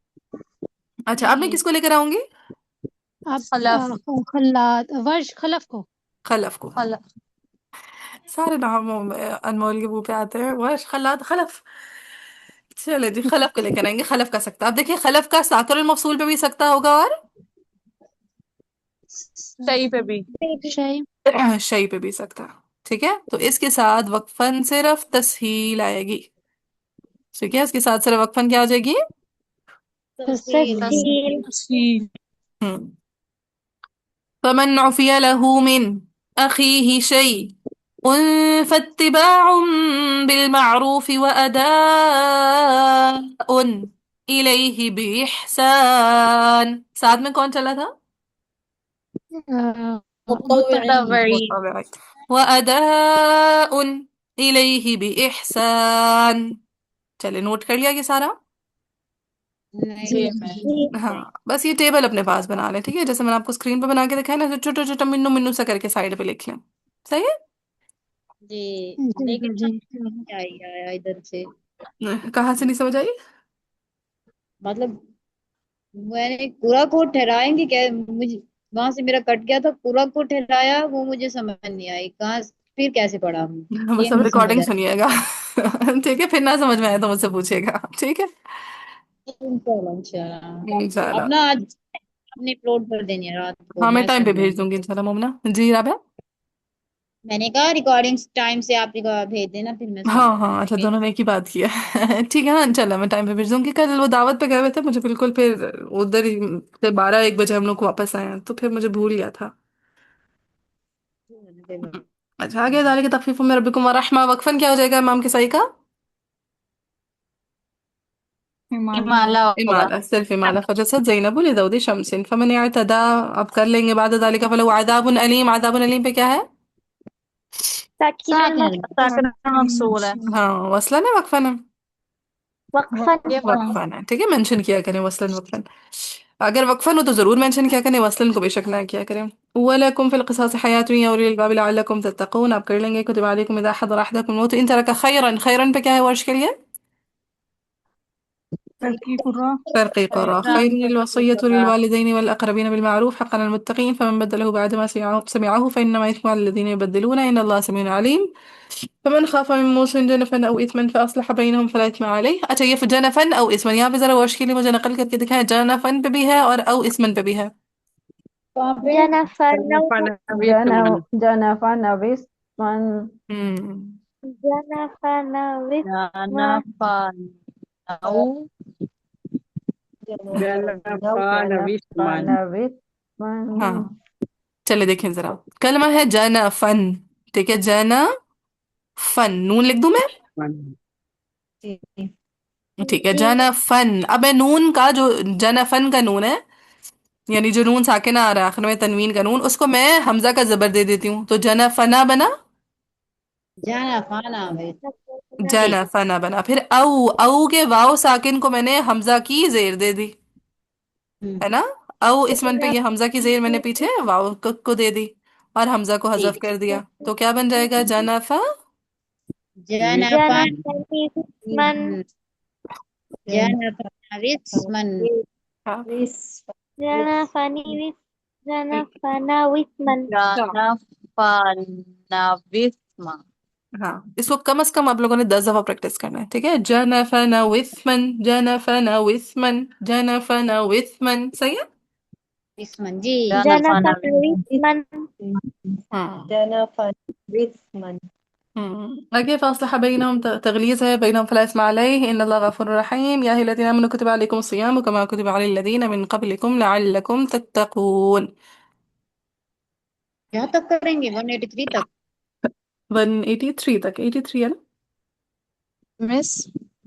अच्छा, अब मैं किसको लेकर आऊंगी? अब खलफ। खल्लात वर्ष खलफ को। खलफ को। खलफ। सारे नाम अनमोल के मुंह पे आते हैं, वश, खल्लात, खलफ। चले जी, खलफ को लेकर आएंगे, खलफ का सकता। अब देखिए खलफ का साकिरुल मफसूल पे भी सकता होगा, और सही पे भी। शय। शई पे भी सकता। ठीक है, तो इसके साथ वक्फन सिर्फ तस्हील आएगी। ठीक है, इसके साथ सिर्फ वक्फन क्या आ जाएगी? तस्हील। तस्हील हम्म। फमन उफिय लहू मिन अखीहि शैअउन फत्तिबाउन बिलमारूफ व अदाउन इलैहि बिइहसान। साथ में कौन चला था? मुतव्वरी। व अदाउन इलैहि बिइहसान। चले, नोट कर लिया ये सारा? जी नहीं। मैं। हाँ, बस ये टेबल अपने पास बना लें, ठीक है, जैसे मैंने आपको स्क्रीन पे बना के दिखाया ना, तो छोटा छोटा मिन्नू मिन्नू सा करके साइड पे लिख लें। सही है। जी जी लेकिन बाजी। क्या ही आया इधर से, कहाँ से नहीं समझ आई? मतलब मैंने पूरा कोड ठहराएंगे क्या, मुझे वहां से मेरा कट गया था, पूरा कोड ठहराया वो मुझे समझ नहीं आई, कहाँ फिर कैसे पढ़ा हूँ, ये बस अब नहीं समझ रिकॉर्डिंग आया। सुनिएगा। ठीक है, फिर ना समझ में आए तो मुझसे पूछिएगा, ठीक है। इंशाल्लाह इंशाल्लाह। अब इंशाल्लाह। ना आज अपने अपलोड कर देनी है रात को, हाँ, मैं मैं टाइम पे सुन भेज लूंगी। दूंगी इंशाल्लाह मोमना जी। राबा? मैंने कहा रिकॉर्डिंग टाइम से आप भेज देना, फिर मैं सुन हाँ हाँ, लूंगी। अच्छा, दोनों ने एक ही बात किया है। ठीक है, हाँ इंशाल्लाह मैं टाइम पे भेज दूंगी। कल वो दावत पे गए हुए थे, मुझे बिल्कुल फिर उधर ही से 12-1 बजे हम लोग वापस आए हैं, तो फिर मुझे भूल गया था। अच्छा, आगे दाल की तखफीफ में रब्बिकुम व रहमा, वक्फन क्या हो जाएगा इमाम किसाई का? हिमालय हिमालय होगा। इमाला, सिर्फ इमाला। फजसत ज़ैनबु लिज़ौदि शम्सिन फमन यअतदा। अब कर लेंगे बाद ज़ालिका फलहु अज़ाबुन अलीम। अज़ाबुन अलीम पे क्या है? साकिन साकिन। साकिन मकसूर है। हाँ, वसलन है वक्फन है? वक्फन ये वक्फन है, ठीक है, मेंशन किया करें वसलन वक्फन। अगर वक्फन हो तो जरूर मेंशन किया करें, वसलन को बेशक ना किया करें। वलकुम फिल क़िसास हयातुन या उलिल अलबाब लअल्लकुम तत्तक़ून। आप कर लेंगे कुतिबा अलैकुम इज़ा हदर अहदकुम मौत इन तरक खैरन। खैरन पे क्या है वर्ष के लिए? ترقيق الراء ترقيق الراء. خير الوصية للوالدين والأقربين بالمعروف حقا على المتقين فمن بدله بعد ما سمعه فإنما إثم على الذين يبدلونه إن الله سميع عليم. فمن خاف من موص جنفا أو إثما فأصلح بينهم فلا إثم عليه. अच्छा ये जनफन او اسمن यहाँ पे जरा वर्ष के लिए मुझे नकल करके दिखाएं. जनफन पे भी है और او اسمن पे भी है. कहाँ पे? جنفا نويسما हम्म نويسما हाँ चले देखें जरा. कलमा है जनफन. ठीक है जनफन नून लिख दूं मैं. ठीक है जनफन. अब मैं नून का जो जनफन का नून है यानी जो नून साकिन आ रहा है आखिर में तनवीन का नून उसको मैं हमजा का जबर दे देती हूँ तो जनफना बना. जाना फाना भाई। जनफना बना. फिर औ के वाव साकिन को मैंने हमजा की जेर दे दी है ना. औ इसमन पे ये हमजा की जेर मैंने पीछे वाव को दे दी और हमजा को हजफ ठीक। कर दिया तो क्या बन जाएगा जनफा. जाना फाना जाना फाना विस्मन। हाँ हाँ इसको कम से कम आप लोगों ने 10 दफा प्रैक्टिस करना है. ठीक है जनफना विस्मन जनफना विस्मन जनफना विस्मन. सही है. विस्मन जी। हाँ أكيد فأصلح بينهم تغليظ है بينهم فلا إثم عليه إن الله غفور رحيم يا أيها الذين آمنوا كتب عليكم الصيام كما كتب على الذين من قبلكم لعلكم تتقون. यहाँ तक करेंगे 183 तक। 183 तक 83 है ना. मिस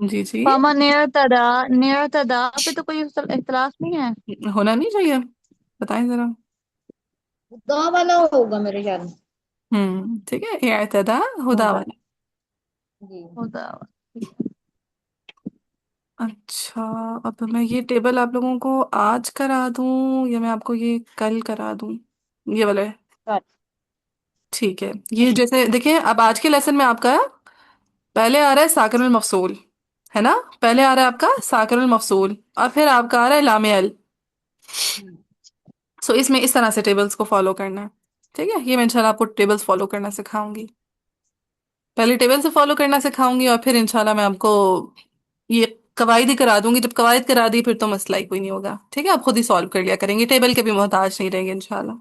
जी जी मामा नेरतदा पे तो कोई इख्तलाफ नहीं है. होना नहीं चाहिए. बताएं जरा. गाँव वाला होगा मेरे ख्याल में। ठीक है इअ्तदा हुदा वाला. जी। खुदा अच्छा अब मैं ये टेबल आप लोगों को आज करा दूं या मैं आपको ये कल करा दूं. ये वाला है. कल। ठीक है ये जैसे देखिए अब आज के लेसन में आपका पहले आ रहा है साकिनुल मफसूल है ना. पहले आ रहा है आपका साकिनुल मफसूल और फिर आपका आ रहा है लामे अल. सो इसमें इस तरह से टेबल्स को फॉलो करना है. ठीक है ये मैं इंशाल्लाह आपको टेबल्स फॉलो करना सिखाऊंगी. पहले टेबल से फॉलो करना सिखाऊंगी और फिर इंशाल्लाह मैं आपको ये कवायद ही करा दूंगी. जब कवायद करा दी फिर तो मसला ही कोई नहीं होगा. ठीक है आप खुद ही सॉल्व कर लिया करेंगे टेबल के भी मोहताज नहीं रहेंगे इंशाल्लाह.